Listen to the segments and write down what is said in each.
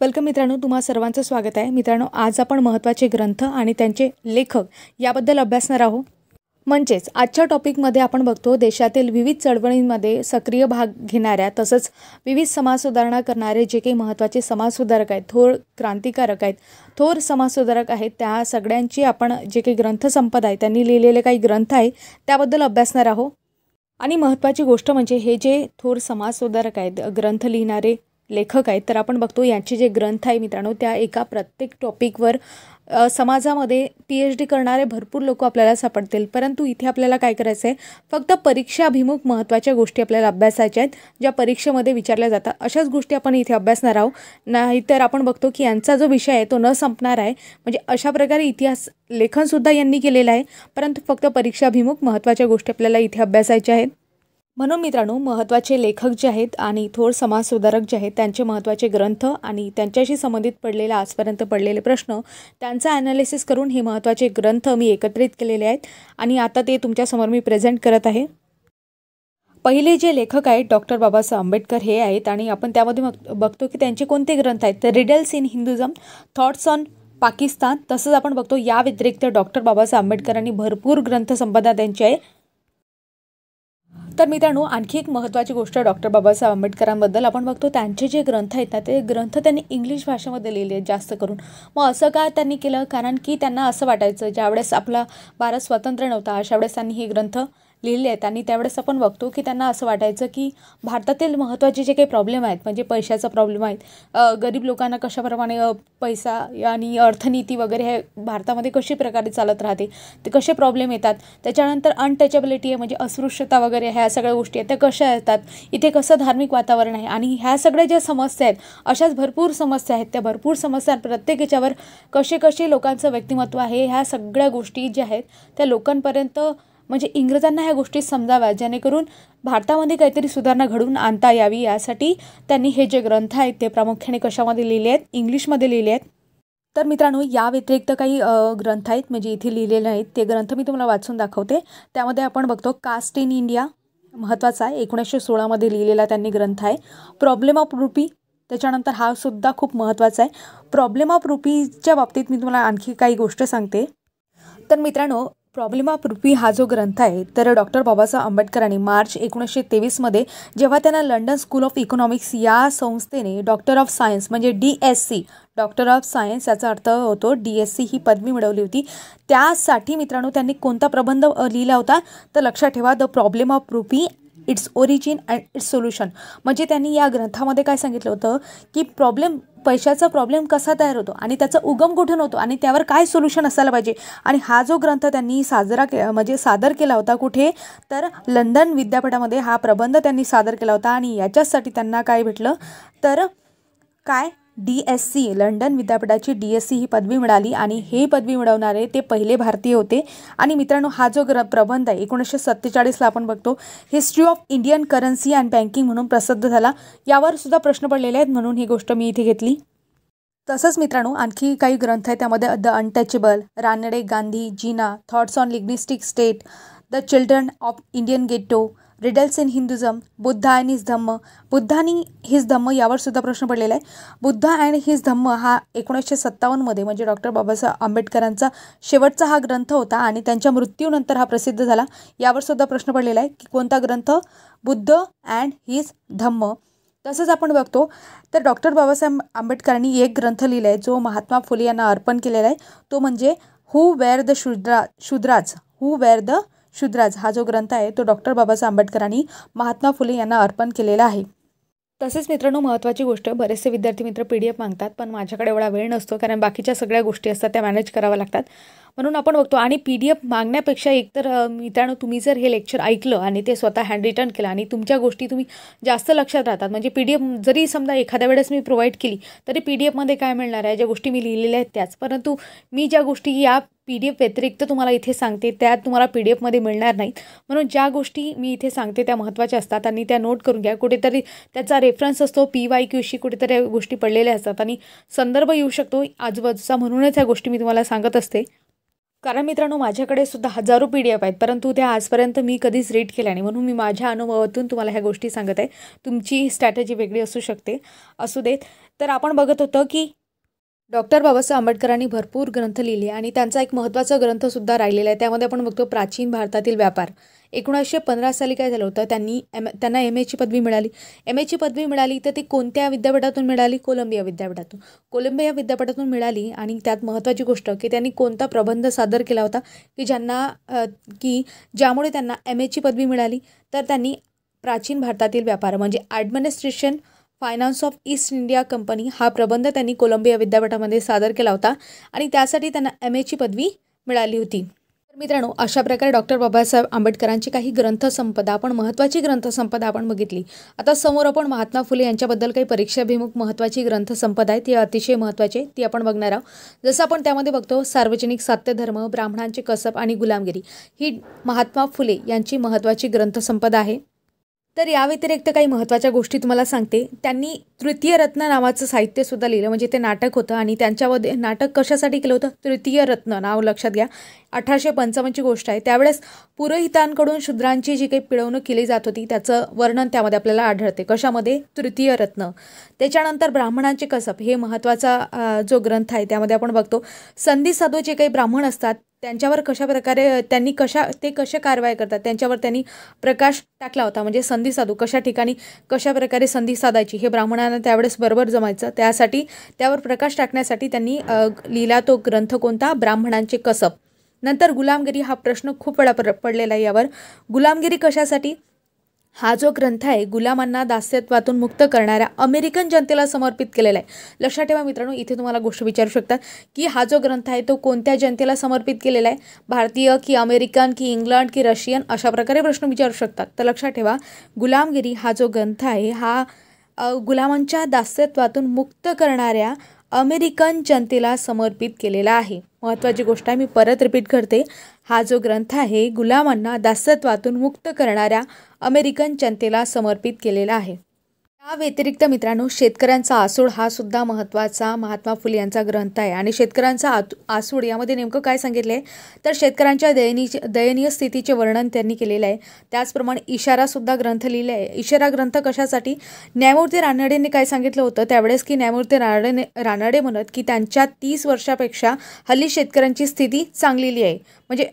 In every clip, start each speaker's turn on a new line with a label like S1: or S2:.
S1: Welcome मित्रांनो, तुम्हा सर्वांचं स्वागत आहे. मित्रांनो, आज आपण महत्त्वाचे ग्रंथ आणि त्यांचे लेखक याबद्दल अभ्यासणार आहोत. म्हणजेच आजच्या टॉपिकमध्ये आपण बघतो देशातील विविध चळवळींमध्ये सक्रिय भाग घेणाऱ्या तसंच विविध समाज सुधारणा करणारे जे काही महत्त्वाचे समाजसुधारक आहेत, थोर क्रांतिकारक आहेत, थोर समाजसुधारक आहेत, त्या सगळ्यांची आपण जे काही ग्रंथसंपदा आहे त्यांनी लिहिलेले काही ग्रंथ आहे त्याबद्दल अभ्यासणार आहोत. आणि महत्त्वाची गोष्ट म्हणजे हे जे थोर समाजसुधारक आहेत, ग्रंथ लिहिणारे लेखक आहेत, तर आपण बघतो यांचे जे ग्रंथ आहे मित्रांनो त्या एका प्रत्येक टॉपिकवर समाजामध्ये PhD करणारे भरपूर लोक आपल्याला सापडतील. परंतु इथे आपल्याला काय करायचं आहे, फक्त परीक्षाभिमुख महत्त्वाच्या गोष्टी आपल्याला अभ्यासायच्या आहेत, ज्या परीक्षेमध्ये विचारल्या जातात अशाच गोष्टी आपण इथे अभ्यासणार आहोत. नाहीतर आपण बघतो की यांचा जो विषय आहे तो न संपणार आहे. म्हणजे अशा प्रकारे इतिहास लेखनसुद्धा यांनी केलेलं आहे, परंतु फक्त परीक्षाभिमुख महत्त्वाच्या गोष्टी आपल्याला इथे अभ्यासायच्या आहेत. म्हणून मित्रांनो, महत्त्वाचे लेखक जे आहेत आणि थोर समाजसुधारक जे आहेत त्यांचे महत्त्वाचे ग्रंथ आणि त्यांच्याशी संबंधित पडलेले आजपर्यंत पडलेले प्रश्न त्यांचा ॲनालिसिस करून हे महत्त्वाचे ग्रंथ मी एकत्रित केलेले आहेत आणि आता ते तुमच्यासमोर मी प्रेझेंट करत आहे. पहिले जे लेखक आहेत डॉक्टर बाबासाहेब आंबेडकर हे आहेत आणि आपण त्यामध्ये बघतो की त्यांचे कोणते ग्रंथ आहेत, तर riddles in हिंदुझम, thoughts on Pakistan. तसंच आपण बघतो या व्यतिरिक्त डॉक्टर बाबासाहेब आंबेडकरांनी भरपूर ग्रंथसंपदा त्यांची आहे. तर मित्रांनो, आणखी एक महत्त्वाची गोष्ट डॉक्टर बाबासाहेब आंबेडकरांबद्दल आपण बघतो त्यांचे जे ग्रंथ आहेत ना ते ग्रंथ त्यांनी इंग्लिश भाषेमध्ये लिहिले आहेत जास्त करून. मग असं का त्यांनी केलं, कारण की त्यांना असं वाटायचं ज्यावेळेस आपला भारत स्वतंत्र नव्हता अशा वेळेस त्यांनी हे ग्रंथ लिहिले आहेत आणि त्यावेळेस आपण बघतो की त्यांना असं वाटायचं की भारतातील महत्त्वाचे जे काही प्रॉब्लेम आहेत म्हणजे पैशाचा प्रॉब्लेम आहेत, गरीब लोकांना कशाप्रमाणे पैसा आणि अर्थनीती वगैरे हे भारतामध्ये कशी प्रकारे चालत राहते, ते कसे प्रॉब्लेम येतात, त्याच्यानंतर अनटचेबिलिटी आहे म्हणजे अस्पृश्यता वगैरे ह्या सगळ्या गोष्टी आहेत त्या कशा येतात, इथे कसं धार्मिक वातावरण आहे आणि ह्या सगळ्या ज्या समस्या आहेत अशाच भरपूर समस्या आहेत. त्या भरपूर समस्या प्रत्येक याच्यावर कसे लोकांचं व्यक्तिमत्व आहे ह्या सगळ्या गोष्टी ज्या आहेत त्या लोकांपर्यंत म्हणजे इंग्रजांना ह्या गोष्टी समजाव्या जेणेकरून भारतामध्ये काहीतरी सुधारणा घडवून आणता यावी, यासाठी त्यांनी हे जे ग्रंथ आहेत ते प्रामुख्याने कशामध्ये लिहिले आहेत, इंग्लिशमध्ये लिहिले आहेत. तर मित्रांनो, या व्यतिरिक्त काही ग्रंथ आहेत म्हणजे इथे लिहिलेले आहेत, ते ग्रंथ मी तुम्हाला वाचून दाखवते. त्यामध्ये आपण बघतो कास्ट इन इंडिया महत्त्वाचा आहे, 1916 लिहिलेला त्यांनी ग्रंथ आहे. प्रॉब्लेम ऑफ रुपी, त्याच्यानंतर हा सुद्धा खूप महत्त्वाचा आहे. प्रॉब्लेम ऑफ रुपीच्या बाबतीत मी तुम्हाला आणखी काही गोष्ट सांगते. तर मित्रांनो, प्रॉब्लेम ऑफ रुपी हा जो ग्रंथ आहे तर डॉक्टर बाबासाहेब आंबेडकरांनी मार्च 1923 जेव्हा त्यांना लंडन स्कूल ऑफ इकॉनॉमिक्स या संस्थेने डॉक्टर ऑफ सायन्स म्हणजे DSc, डॉक्टर ऑफ सायन्स याचा अर्थ होतो DSc ही पदवी मिळवली होती. त्यासाठी मित्रांनो त्यांनी कोणता प्रबंध लिहिला होता, तर लक्षात ठेवा, the problem of rupee, its origin and it's solution. म्हणजे त्यांनी या ग्रंथामध्ये काय सांगितलं होतं की पैशाचा प्रॉब्लेम कसा तयार होतो आणि त्याचा उगम कुठून होतो आणि त्यावर काय सोल्युशन असायला पाहिजे. आणि हा जो ग्रंथ त्यांनी सादर केला होता कुठे, तर लंडन विद्यापीठामध्ये हा प्रबंध त्यांनी सादर केला होता. आणि याच्यासाठी त्यांना काय भेटलं, तर काय DSc, लंडन विद्यापीठाची DSc ही पदवी मिळाली आणि हे पदवी मिळवणारे ते पहिले भारतीय होते. आणि मित्रांनो, हा जो प्रबंध आहे 1947 आपण बघतो history of Indian currency and banking म्हणून प्रसिद्ध झाला. यावर सुद्धा प्रश्न पडलेले आहेत म्हणून ही गोष्ट मी इथे घेतली. तसंच मित्रांनो, आणखी काही ग्रंथ आहेत त्यामध्ये the untouchable, Ranade, Gandhi, Jinnah, thoughts on linguistic state, the children of Indian ghetto, riddles in Hinduism, Buddha and his Dhamma. Buddha आणि हिज धम्म यावर सुद्धा प्रश्न पडलेला आहे. बुद्धा अँड हिज धम्म हा 1957 म्हणजे डॉक्टर बाबासाहेब आंबेडकरांचा शेवटचा हा ग्रंथ होता आणि त्यांच्या मृत्यूनंतर हा प्रसिद्ध झाला. यावर सुद्धा प्रश्न पडलेला आहे की कोणता ग्रंथ, बुद्ध अँड हिज धम्म. तसंच आपण बघतो तर डॉक्टर बाबासाहेब आंबेडकरांनी एक ग्रंथ लिहिला आहे जो महात्मा फुले यांना अर्पण केलेला आहे, तो म्हणजे हू वेअर द शूद्राज हा जो ग्रंथ आहे तो डॉक्टर बाबासाहेब आंबेडकरांनी महात्मा फुले यांना अर्पण केलेला आहे. तसेच मित्रांनो, महत्त्वाची गोष्ट, बरेचसे विद्यार्थी मित्र PDF मागतात पण माझ्याकडे एवढा वेळ नसतो कारण बाकीच्या सगळ्या गोष्टी असतात त्या मॅनेज कराव्या लागतात. म्हणून आपण बघतो आणि PDF मागण्यापेक्षा एकतर मित्रांनो तुम्ही जर हे लेक्चर ऐकलं आणि ते स्वतः हँड रिटन केलं आणि तुमच्या गोष्टी तुम्ही जास्त लक्षात राहतात. म्हणजे PDF जरी समजा एखाद्या वेळेस मी प्रोव्हाइड केली तरी PDF काय मिळणार आहे, ज्या गोष्टी मी लिहिलेल्या आहेत त्याच, परंतु मी ज्या गोष्टी या PDF व्यतिरिक्त तुम्हाला इथे सांगते त्या तुम्हाला PDF मिळणार नाहीत. म्हणून ज्या गोष्टी मी इथे सांगते त्या महत्त्वाच्या असतात आणि त्या नोट करून घ्या. कुठेतरी त्याचा रेफरन्स असतो, PYQशी कुठेतरी गोष्टी पडलेल्या असतात आणि संदर्भ येऊ शकतो आजूबाजूचा, म्हणूनच ह्या गोष्टी मी तुम्हाला सांगत असते. कारण मित्रांनो, माझ्याकडे सुद्धा हजारो PDF आहेत, परंतु त्या आजपर्यंत मी कधीच रीड केल्या नाही. म्हणून मी माझ्या अनुभवातून तुम्हाला ह्या गोष्टी सांगत आहे. तुमची स्ट्रॅटेजी वेगळी असू शकते, असू देत. तर आपण बघत होतो की डॉक्टर बाबासाहेब आंबेडकरांनी भरपूर ग्रंथ लिहिले आणि त्यांचा एक महत्त्वाचा ग्रंथसुद्धा राहिलेला आहे. त्यामध्ये आपण बघतो प्राचीन भारतातील व्यापार. 1915 साली काय झालं होतं, त्यांना MA ची पदवी मिळाली. MA ची पदवी मिळाली तर ती कोणत्या विद्यापीठातून मिळाली? कोलंबिया विद्यापीठातून. कोलंबिया विद्यापीठातून मिळाली आणि त्यात महत्त्वाची गोष्ट की त्यांनी कोणता प्रबंध सादर केला होता ज्यामुळे त्यांना MA ची पदवी मिळाली. तर त्यांनी प्राचीन भारतातील व्यापार म्हणजे administration finance of east India company हा प्रबंध त्यांनी कोलंबिया विद्यापीठामध्ये सादर केला होता आणि त्यासाठी त्यांना MA ची पदवी मिळाली होती. तर मित्रांनो, अशा प्रकारे डॉक्टर बाबासाहेब आंबेडकरांची काही ग्रंथसंपदा महत्त्वाची ग्रंथसंपदा आपण बघितली. आता समोर आपण महात्मा फुले यांच्याबद्दल काही परीक्षाभिमुख महत्त्वाची ग्रंथसंपदा आहे, ती अतिशय महत्त्वाची आहे, ती आपण बघणार आहोत. जसं आपण त्यामध्ये बघतो सार्वजनिक सत्यधर्म, ब्राह्मणांचे कसब आणि गुलामगिरी ही महात्मा फुले यांची महत्त्वाची ग्रंथसंपदा आहे. तर या व्यतिरिक्त काही महत्त्वाच्या गोष्टी तुम्हाला सांगते. त्यांनी तृतीय रत्न नावाचं साहित्यसुद्धा लिहिलं, म्हणजे ते नाटक होतं आणि त्यांच्यामध्ये नाटक कशासाठी केलं होतं? तृतीय रत्न नाव लक्षात घ्या. 1855ची गोष्ट आहे. त्यावेळेस पुरोहितांकडून शूद्रांची जी काही पिळवणूक केली जात होती त्याचं वर्णन त्यामध्ये आपल्याला आढळते. कशामध्ये? तृतीय रत्न. त्याच्यानंतर ब्राह्मणांचे कसब हे महत्त्वाचा जो ग्रंथ आहे त्यामध्ये आपण बघतो संधी साधू जे काही ब्राह्मण असतात त्यांच्यावर कशा प्रकारे ते कशा कारवाई करतात त्यांच्यावर त्यांनी प्रकाश टाकला होता. म्हणजे संधी साधू कशा ठिकाणी कशा प्रकारे संधी साधायची हे ब्राह्मणांना त्यावेळेस बरोबर जमायचं. त्यावर प्रकाश टाकण्यासाठी त्यांनी लिहिला तो ग्रंथ कोणता? ब्राह्मणांचे कसब. नंतर गुलामगिरी हा प्रश्न खूप वेळा पडलेला आहे. यावर गुलामगिरी कशासाठी? हा जो ग्रंथ आहे गुलामांना दास्यत्वातून मुक्त करणाऱ्या अमेरिकन जनतेला समर्पित केलेला आहे. लक्षात ठेवा मित्रांनो, इथे तुम्हाला गोष्ट विचारू शकतात की हा जो ग्रंथ आहे तो कोणत्या जनतेला समर्पित केलेला आहे? भारतीय की अमेरिकन की इंग्लंड की रशियन, अशा प्रकारे प्रश्न विचारू शकतात. तर लक्षात ठेवा गुलामगिरी हा जो ग्रंथ आहे हा गुलामांच्या दास्यत्वातून मुक्त करणाऱ्या अमेरिकन जनतेला समर्पित केलेला आहे. महत्त्वाची गोष्ट आहे, मी परत रिपीट करते. हा जो ग्रंथ आहे गुलामांना दास्यत्वातून मुक्त करणाऱ्या अमेरिकन जनतेला समर्पित केलेला आहे. या व्यतिरिक्त मित्रांनो, शेतकऱ्यांचा आसूड हा सुद्धा महत्त्वाचा महात्मा फुले यांचा ग्रंथ आहे. आणि शेतकऱ्यांचा आसूड यामध्ये नेमकं काय सांगितलं आहे? तर शेतकऱ्यांच्या दयनीय स्थितीचे वर्णन त्यांनी केलेलं आहे. त्याचप्रमाणे इशारासुद्धा ग्रंथ लिहिला आहे. इशारा ग्रंथ कशासाठी? न्यायमूर्ती रानडेंनी काय सांगितलं होतं त्यावेळेस की न्यायमूर्ती रानडे म्हणत की त्यांच्या 30 वर्षापेक्षा हल्ली शेतकऱ्यांची स्थिती चांगलेली आहे. म्हणजे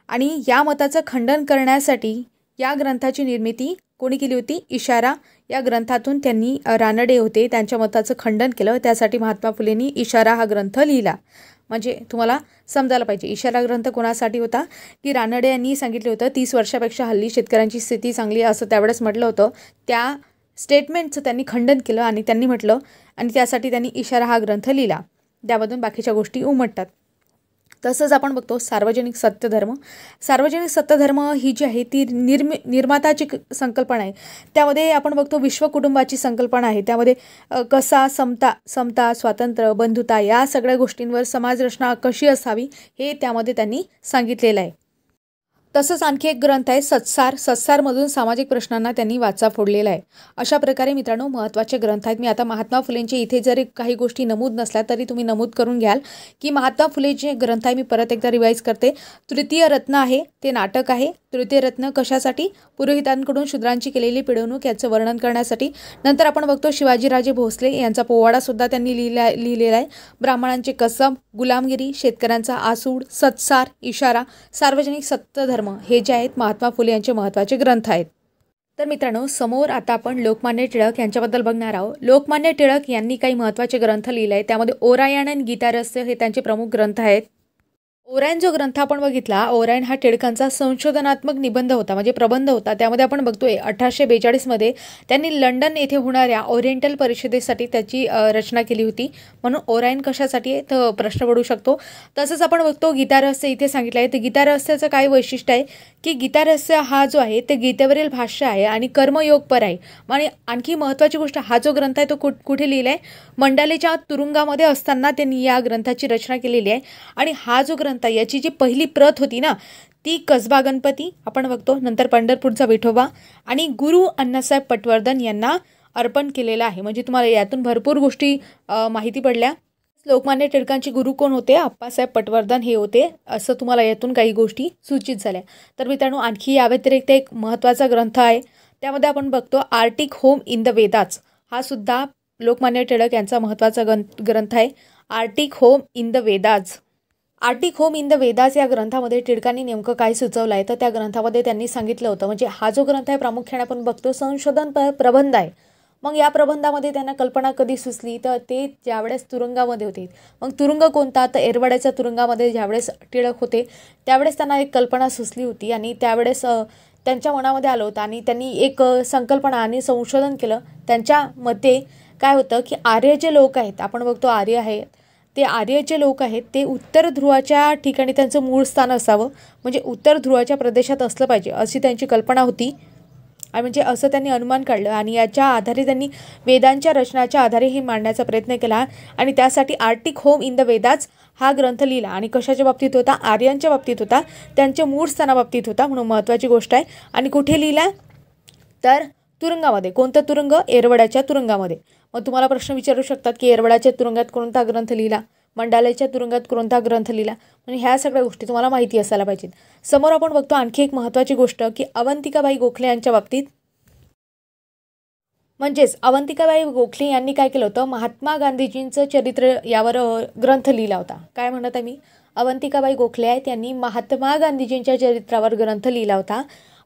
S1: आणि या मताचं खंडन करण्यासाठी या ग्रंथाची निर्मिती कोणी केली होती? इशारा या ग्रंथातून त्यांनी रानडे होते त्यांच्या मताचं खंडन केलं. त्यासाठी महात्मा फुलेंनी इशारा हा ग्रंथ लिहिला. म्हणजे तुम्हाला समजायला पाहिजे इशारा ग्रंथ कोणासाठी होता की रानडे यांनी सांगितलं होतं 30 वर्षापेक्षा हल्ली शेतकऱ्यांची स्थिती चांगली आहे असं त्यावेळेस म्हटलं होतं. त्या स्टेटमेंटचं त्यांनी खंडन केलं आणि त्यांनी म्हटलं आणि त्यासाठी त्यांनी इशारा हा ग्रंथ लिहिला. त्यामधून बाकीच्या गोष्टी उमटतात. तसंच आपण बघतो सार्वजनिक सत्यधर्म. सार्वजनिक सत्यधर्म ही जी आहे ती निर्माताची संकल्पना आहे. त्यामध्ये आपण बघतो विश्वकुटुंबाची संकल्पना आहे. त्यामध्ये कसा समता स्वातंत्र्य बंधुता या सगळ्या गोष्टींवर समाजरचना कशी असावी हे त्यामध्ये त्यांनी सांगितलेलं आहे. तसंच आणखी एक ग्रंथ आहे सत्सारमधून सामाजिक प्रश्नांना त्यांनी वाचा फोडलेला आहे. अशा प्रकारे मित्रांनो महत्त्वाचे ग्रंथ आहेत. मी आता महात्मा फुलेंचे इथे जरी काही गोष्टी नमूद नसल्या तरी तुम्ही नमूद करून घ्याल की महात्मा फुले जे ग्रंथ आहे मी परत एकदा रिवाईज करते. तृतीय रत्न आहे ते नाटक आहे. तृतीय रत्न कशासाठी? पुरोहितांकडून शूद्रांची केलेली पिळवणूक याचं वर्णन करण्यासाठी. नंतर आपण बघतो शिवाजीराजे भोसले यांचा पोवाडासुद्धा त्यांनी लिहिलेला आहे. ब्राह्मणांचे कसब, गुलामगिरी, शेतकऱ्यांचा आसूड, सत्सार, इशारा, सार्वजनिक सत्यधर्म हे जे आहेत महात्मा फुले यांचे महत्त्वाचे ग्रंथ आहेत. तर मित्रांनो समोर आता आपण लोकमान्य टिळक यांच्याबद्दल बघणार आहोत. लोकमान्य टिळक यांनी काही महत्त्वाचे ग्रंथ लिहिले आहेत. त्यामध्ये ओरायन आणि गीतारहस्य हे त्यांचे प्रमुख ग्रंथ आहेत. ओरायन जो ग्रंथ आपण बघितला, ओरायन हा टिळकांचा संशोधनात्मक निबंध होता म्हणजे प्रबंध होता. त्यामध्ये आपण बघतोय 1842 त्यांनी लंडन येथे होणाऱ्या ओरिएंटल परिषदेसाठी त्याची रचना केली होती. म्हणून ओरायन कशासाठी आहे तर प्रश्न पडू शकतो. तसंच आपण बघतो गीतारहस्य इथे सांगितलं आहे. तर गीतारहस्याचं काय वैशिष्ट्य आहे की गीतारहस्य हा जो आहे ते गीतेवरील भाष्य आहे आणि कर्मयोगपर आहे. आणि आणखी महत्त्वाची गोष्ट हा जो ग्रंथ आहे तो कुठे लिहिला आहे? मंडालेच्या तुरुंगामध्ये असताना त्यांनी या ग्रंथाची रचना केलेली आहे. आणि हा जो ग्रंथ याची जी पहिली प्रत होती ना ती कसबा गणपती आपण बघतो, नंतर पंढरपूरचा विठोबा आणि गुरु अण्णासाहेब पटवर्धन यांना अर्पण केलेला आहे. म्हणजे तुम्हाला यातून भरपूर गोष्टी माहिती पडल्या. लोकमान्य टिळकांचे गुरु कोण होते? आप्पासाहेब पटवर्धन हे होते, असं तुम्हाला यातून काही गोष्टी सूचित झाल्या. तर मित्रांनो, आणखी या व्यतिरिक्त एक महत्त्वाचा ग्रंथ आहे, त्यामध्ये आपण बघतो Arctic home in the Vedas. हा सुद्धा लोकमान्य टिळक यांचा महत्त्वाचा ग्रंथ आहे, Arctic home in the Vedas. Arctic home in the Vedas या ग्रंथामध्ये टिळकांनी नेमकं काय सुचवलं आहे, तर त्या ग्रंथामध्ये त्यांनी सांगितलं होतं, म्हणजे हा जो ग्रंथ आहे प्रामुख्याने आपण बघतो संशोधन प्रबंध आहे. मग या प्रबंधामध्ये त्यांना कल्पना कधी सुचली, तर ते ज्यावेळेस तुरुंगामध्ये होते. मग तुरुंग कोणता? तर येरवड्याच्या तुरुंगामध्ये ज्यावेळेस टिळक होते त्यावेळेस त्यांना एक कल्पना सुचली होती आणि त्यावेळेस त्यांच्या मनामध्ये आलं होतं आणि त्यांनी एक संकल्पना आणि संशोधन केलं. त्यांच्या मते काय होतं की आर्य जे लोक आहेत, आपण बघतो आर्य आहेत, ते आर्य जे लोक आहेत ते उत्तर ध्रुवाच्या ठिकाणी त्यांचं मूळ स्थान असावं, म्हणजे उत्तर ध्रुवाच्या प्रदेशात असलं पाहिजे अशी त्यांची कल्पना होती. आणि म्हणजे असं त्यांनी अनुमान काढलं आणि याच्या आधारे त्यांनी वेदांच्या रचनाच्या आधारे हे मांडण्याचा प्रयत्न केला आणि त्यासाठी Arctic home in the Vedas हा ग्रंथ लिहिला. आणि कशाच्या बाबतीत होता? आर्यांच्या बाबतीत होता, त्यांच्या मूळ स्थानाबाबतीत होता, म्हणून महत्त्वाची गोष्ट आहे. आणि कुठे लिहिला? तर तुरुंगामध्ये. कोणतं तुरुंग? येरवड्याच्या तुरुंगामध्ये. मग तुम्हाला प्रश्न विचारू शकतात की येरवड्याच्या तुरुंगात कोणता ग्रंथ लिहिला, मंडालेच्या तुरुंगात कोणता ग्रंथ लिहिला, म्हणजे ह्या सगळ्या गोष्टी तुम्हाला माहिती असायला पाहिजेत. समोर आपण बघतो आणखी एक महत्त्वाची गोष्ट की अवंतिकाबाई गोखले यांच्या बाबतीत. म्हणजेच अवंतिकाबाई गोखले यांनी काय केलं होतं? महात्मा गांधीजींचं चरित्र यावर ग्रंथ लिहिला होता. काय म्हणत आहे मी? अवंतिकाबाई गोखले आहेत, त्यांनी महात्मा गांधीजींच्या चरित्रावर ग्रंथ लिहिला होता.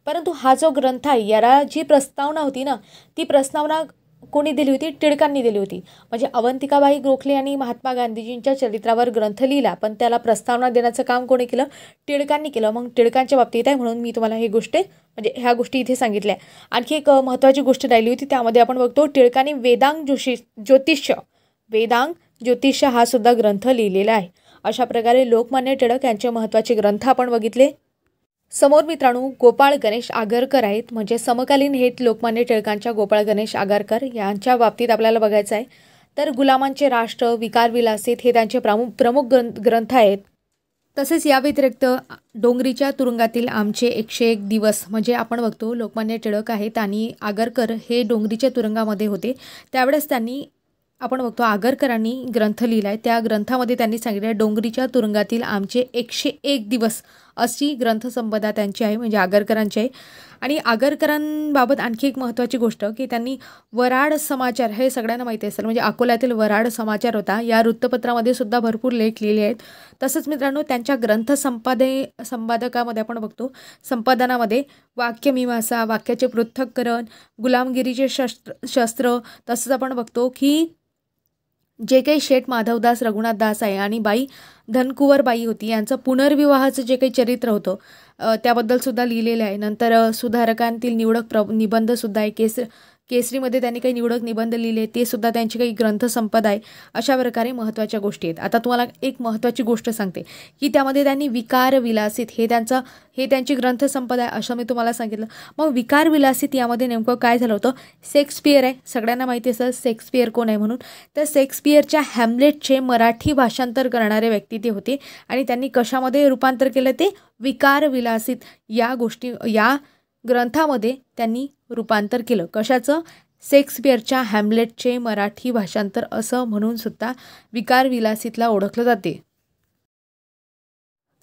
S1: परंतु हा जो ग्रंथ आहे याला जी प्रस्तावना होती ना, ती प्रस्तावना कोणी दिली होती? टिळकांनी दिली होती. म्हणजे अवंतिकाबाई गोखले यांनी महात्मा गांधीजींच्या चरित्रावर ग्रंथ लिहिला, पण त्याला प्रस्तावना देण्याचं काम कोणी केलं? टिळकांनी केलं. मग टिळकांच्या बाबतीत आहे म्हणून मी तुम्हाला म्हणजे ह्या गोष्टी इथे सांगितल्या. आणखी एक महत्त्वाची गोष्ट राहिली होती, त्यामध्ये आपण बघतो टिळकांनी वेदांग ज्योतिष्य हा सुद्धा ग्रंथ लिहिलेला आहे. अशा प्रकारे लोकमान्य टिळक यांचे महत्त्वाचे ग्रंथ आपण बघितले. समोर मित्रांनो गोपाळ गणेश आगरकर आहेत, म्हणजे समकालीन हेत लोकमान्य टिळकांच्या गोपाळ गणेश आगरकर यांच्या बाबतीत आपल्याला बघायचं आहे. तर गुलामांचे राष्ट्र, विकारविलासित हे त्यांचे प्रमुख ग्रंथ आहेत. तसेच या व्यतिरिक्त डोंगरीच्या तुरुंगातील आमचे 101 दिवस, म्हणजे आपण बघतो लोकमान्य टिळक आहेत आणि आगरकर हे डोंगरीच्या तुरुंगामध्ये होते, त्यावेळेस त्यांनी आपण बघतो आगरकरांनी ग्रंथ लिहिला आहे. त्या ग्रंथामध्ये त्यांनी सांगितलं डोंगरीच्या तुरुंगातील आमचे 101 दिवस अशी ग्रंथसंपदा त्यांची आहे, म्हणजे आगरकरांची आहे. आणि आगरकरांबाबत आणखी एक महत्त्वाची गोष्ट की त्यांनी वराड समाचार हे सगळ्यांना माहिती असेल, म्हणजे अकोल्यातील वराड समाचार होता, या वृत्तपत्रामध्ये सुद्धा भरपूर लेख लिहिले आहेत. तसंच मित्रांनो त्यांच्या संपादकामध्ये आपण बघतो संपादनामध्ये वाक्यमीमांसा, वाक्याचे पृथक्करण, गुलामगिरीचे शस्त्र, तसंच आपण बघतो की जे काही शेठ माधवदास रघुनाथदास आहे आणि बाई धनकुवरबाई होती यांचं पुनर्विवाहाचं जे काही चरित्र होतं त्याबद्दल सुद्धा लिहिलेलं आहे. नंतर सुधारकांतील निवडक निबंधसुद्धा आहे. केसरीमध्ये त्यांनी काही निवडक निबंध लिहिले, ते सुद्धा त्यांची काही ग्रंथसंपदा आहे. अशा प्रकारे महत्त्वाच्या गोष्टी आहेत. आता तुम्हाला एक महत्त्वाची गोष्ट सांगते की त्यामध्ये त्यांनी विकार विलासित हे त्यांची ग्रंथसंपदा आहे असं मी तुम्हाला सांगितलं. मग विकार विलासित यामध्ये नेमकं काय झालं होतं? शेक्सपियर आहे, सगळ्यांना माहिती असेल शेक्सपियर कोण आहे म्हणून. तर शेक्सपियरच्या हॅम्लेटचे मराठी भाषांतर करणारे व्यक्ती ते होते आणि त्यांनी कशामध्ये रूपांतर केलं? ते विकार विलासित या ग्रंथामध्ये त्यांनी रूपांतर केलं. कशाचं? शेक्सपियरच्या हॅम्लेटचे मराठी भाषांतर असं म्हणून सुद्धा विकार विलासितला ओळखलं जाते.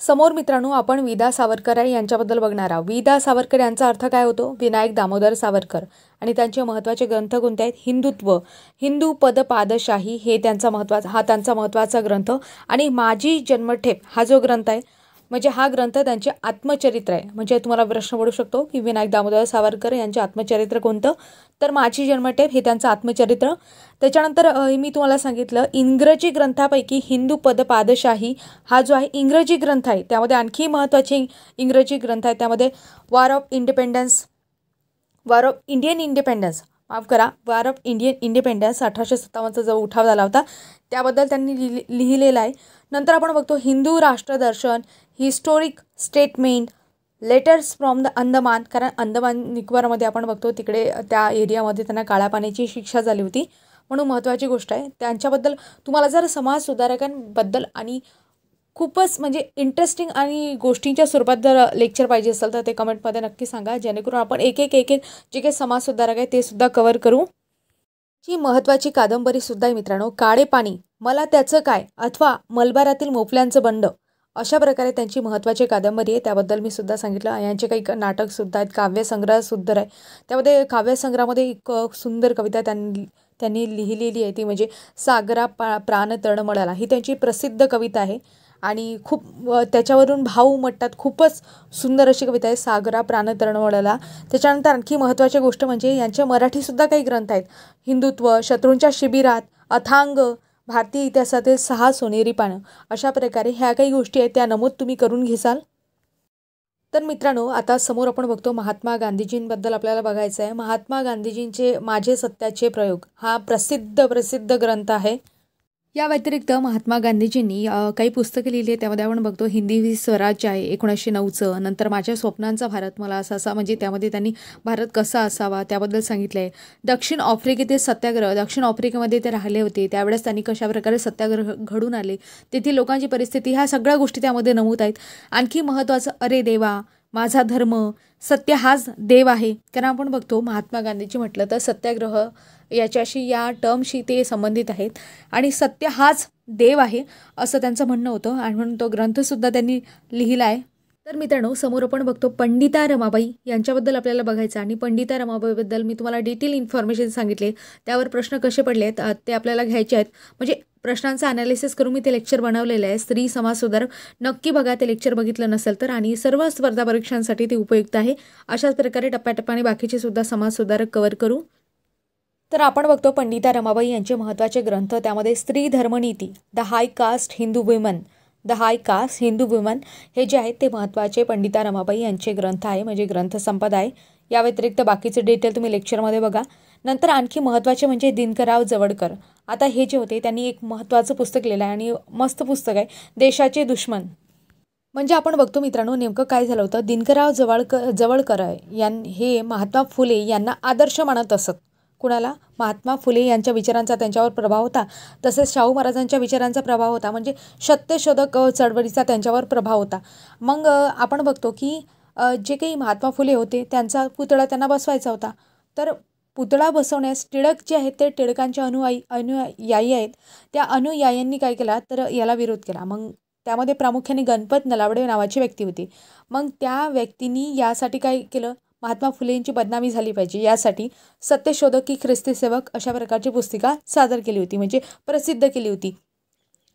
S1: समोर मित्रांनो आपण विदा सावरकर यांच्याबद्दल बघणार आहोत. विदा सावरकर यांचा अर्थ काय होतो? विनायक दामोदर सावरकर. आणि त्यांचे महत्त्वाचे ग्रंथ कोणते आहेत? हिंदुत्व, हिंदू पद पादशाही हे त्यांचा महत्त्वाचा ग्रंथ. आणि माझी जन्मठेप हा जो ग्रंथ आहे, म्हणजे हा ग्रंथ त्यांचे आत्मचरित्र आहे. म्हणजे तुम्हाला प्रश्न पडू शकतो की विनायक दामोदर सावरकर यांचे आत्मचरित्र कोणतं? तर माझी जन्मठेप हे त्यांचं आत्मचरित्र. त्याच्यानंतर मी तुम्हाला सांगितलं इंग्रजी ग्रंथापैकी हिंदू पद पादशाही हा जो आहे इंग्रजी ग्रंथ आहे, त्यामध्ये आणखी महत्त्वाचे इंग्रजी ग्रंथ आहे. त्यामध्ये वॉर ऑफ इंडियन इंडिपेंडन्स 1857चा जो उठाव झाला होता त्याबद्दल त्यांनी लिहिलेला आहे. नंतर आपण बघतो Hindu Rashtradarshan, historic statement, letters from the Andaman, कारण अंदमान निकोबारमध्ये आपण बघतो तिकडे त्या एरियामध्ये त्यांना काळ्या पाण्याची शिक्षा झाली होती, म्हणून महत्त्वाची गोष्ट आहे. त्यांच्याबद्दल तुम्हाला जर समाज सुधारकांबद्दल आणि खूपच म्हणजे इंटरेस्टिंग आणि गोष्टींच्या स्वरूपात जर लेक्चर पाहिजे असेल तर ते कमेंटमध्ये नक्की सांगा, जेणेकरून आपण एक जे काही समाज सुधारक आहे ते सुद्धा कव्हर करू. ही महत्त्वाची कादंबरीसुद्धा आहे मित्रांनो. काळे पाणी, मला त्याचं काय, अथवा मलबारातील मोफल्यांचं बंड, अशा प्रकारे त्यांची महत्त्वाची कादंबरी आहे. त्याबद्दल मी सुद्धा सांगितलं. यांचे काही नाटकसुद्धा आहेत, काव्यसंग्रहसुद्धा आहे. त्यामध्ये काव्यसंग्रहामध्ये एक सुंदर कविता त्यांनी त्यांनी लिहिलेली आहे, ती म्हणजे सागरा प्राण तळमळाला, ही त्यांची प्रसिद्ध कविता आहे. आणि खूप त्याच्यावरून भाव उमटतात. खूपच सुंदर अशी कविता आहे, सागरा प्राण तळमळाला. त्याच्यानंतर आणखी महत्त्वाची गोष्ट म्हणजे यांचे मराठीसुद्धा काही ग्रंथ आहेत. हिंदुत्व, शत्रूंच्या शिबिरात, अथांग, भारतीय इतिहासातील 6 सोनेरी पानं, अशा प्रकारे ह्या काही गोष्टी आहेत त्या नमूद तुम्ही करून घेसाल. तर मित्रांनो, आता समोर आपण बघतो महात्मा गांधीजींबद्दल आपल्याला बघायचं आहे. महात्मा गांधीजींचे माझे सत्याचे प्रयोग हा प्रसिद्ध ग्रंथ आहे. या व्यतिरिक्त महात्मा गांधीजींनी काही पुस्तकं लिहिली आहे. त्यामध्ये आपण बघतो हिंदी स्वराज्य आहे 1909चं, नंतर माझ्या स्वप्नांचा भारत, मला असा म्हणजे त्यामध्ये त्यांनी भारत कसा असावा त्याबद्दल सांगितलं आहे. दक्षिण आफ्रिकेतील सत्याग्रह, दक्षिण आफ्रिकेमध्ये ते राहिले होते, त्यावेळेस त्यांनी कशाप्रकारे सत्याग्रह घडून आले, तेथील लोकांची परिस्थिती, ह्या सगळ्या गोष्टी त्यामध्ये नमूद आहेत. आणखी महत्त्वाचं, अरे देवा माझा धर्म, सत्य हाच देव आहे. कारण आपण बघतो महात्मा गांधीजी म्हटलं तर सत्याग्रह याच्याशी, या टर्मशी ते संबंधित आहेत. आणि सत्य हाच देव आहे असं त्यांचं म्हणणं होतं. आणि म्हणून तो ग्रंथसुद्धा त्यांनी लिहिला आहे. तर मित्रांनो, समोर आपण बघतो पंडिता रमाबाई यांच्याबद्दल आपल्याला बघायचं. आणि पंडिता रमाबाईबद्दल मी तुम्हाला डिटेल इन्फॉर्मेशन सांगितले. त्यावर प्रश्न कसे पडले आहेत ते आपल्याला घ्यायचे आहेत. म्हणजे प्रश्नांचं ॲनालिसिस करून मी ते लेक्चर बनवलेलं आहे. स्त्री समाज सुधारक, नक्की बघा ते लेक्चर बघितलं नसेल तर. आणि सर्व स्पर्धा परीक्षांसाठी ते उपयुक्त आहे. अशाच प्रकारे टप्प्याटप्प्याने बाकीचे सुद्धा समाज सुधारक कव्हर करू. तर आपण बघतो पंडिता रमाबाई यांचे महत्त्वाचे ग्रंथ. त्यामध्ये Stree Dharmaniti, the high caste Hindu women, the high caste Hindu women, हे जे आहेत ते महत्त्वाचे पंडिता रमाबाई यांचे ग्रंथ आहे, म्हणजे ग्रंथसंपदा आहे. या व्यतिरिक्त बाकीचे डिटेल तुम्ही लेक्चरमध्ये बघा. नंतर आणखी महत्त्वाचे म्हणजे दिनकरराव जवळकर. आता हे जे होते त्यांनी एक महत्त्वाचं पुस्तक लिहिलं आहे आणि मस्त पुस्तक आहे, देशाचे दुश्मन. म्हणजे आपण बघतो मित्रांनो, नेमकं काय झालं होतं, दिनकरराव जवळकर हे महात्मा फुले यांना आदर्श मानत असत. कुणाला? महात्मा फुले यांच्या विचारांचा त्यांच्यावर प्रभाव होता. तसेच शाहू महाराजांच्या विचारांचा प्रभाव होता. म्हणजे सत्यशोधक चळवळीचा त्यांच्यावर प्रभाव होता. मग आपण बघतो की जे काही महात्मा फुले होते त्यांचा पुतळा त्यांना बसवायचा होता. तर पुतळा बसवण्यास टिळक जे आहेत ते टिळकांचे अनुयायी आहेत. त्या अनुयायांनी काय केला तर याला विरोध केला. मग त्यामध्ये प्रामुख्याने गणपत नलावडे नावाची व्यक्ती होती. मग त्या व्यक्तींनी यासाठी काय केलं, महात्मा फुलेंची बदनामी झाली पाहिजे यासाठी सत्यशोधक की ख्रिस्ती सेवक अशा प्रकारची पुस्तिका सादर केली होती, म्हणजे प्रसिद्ध केली होती.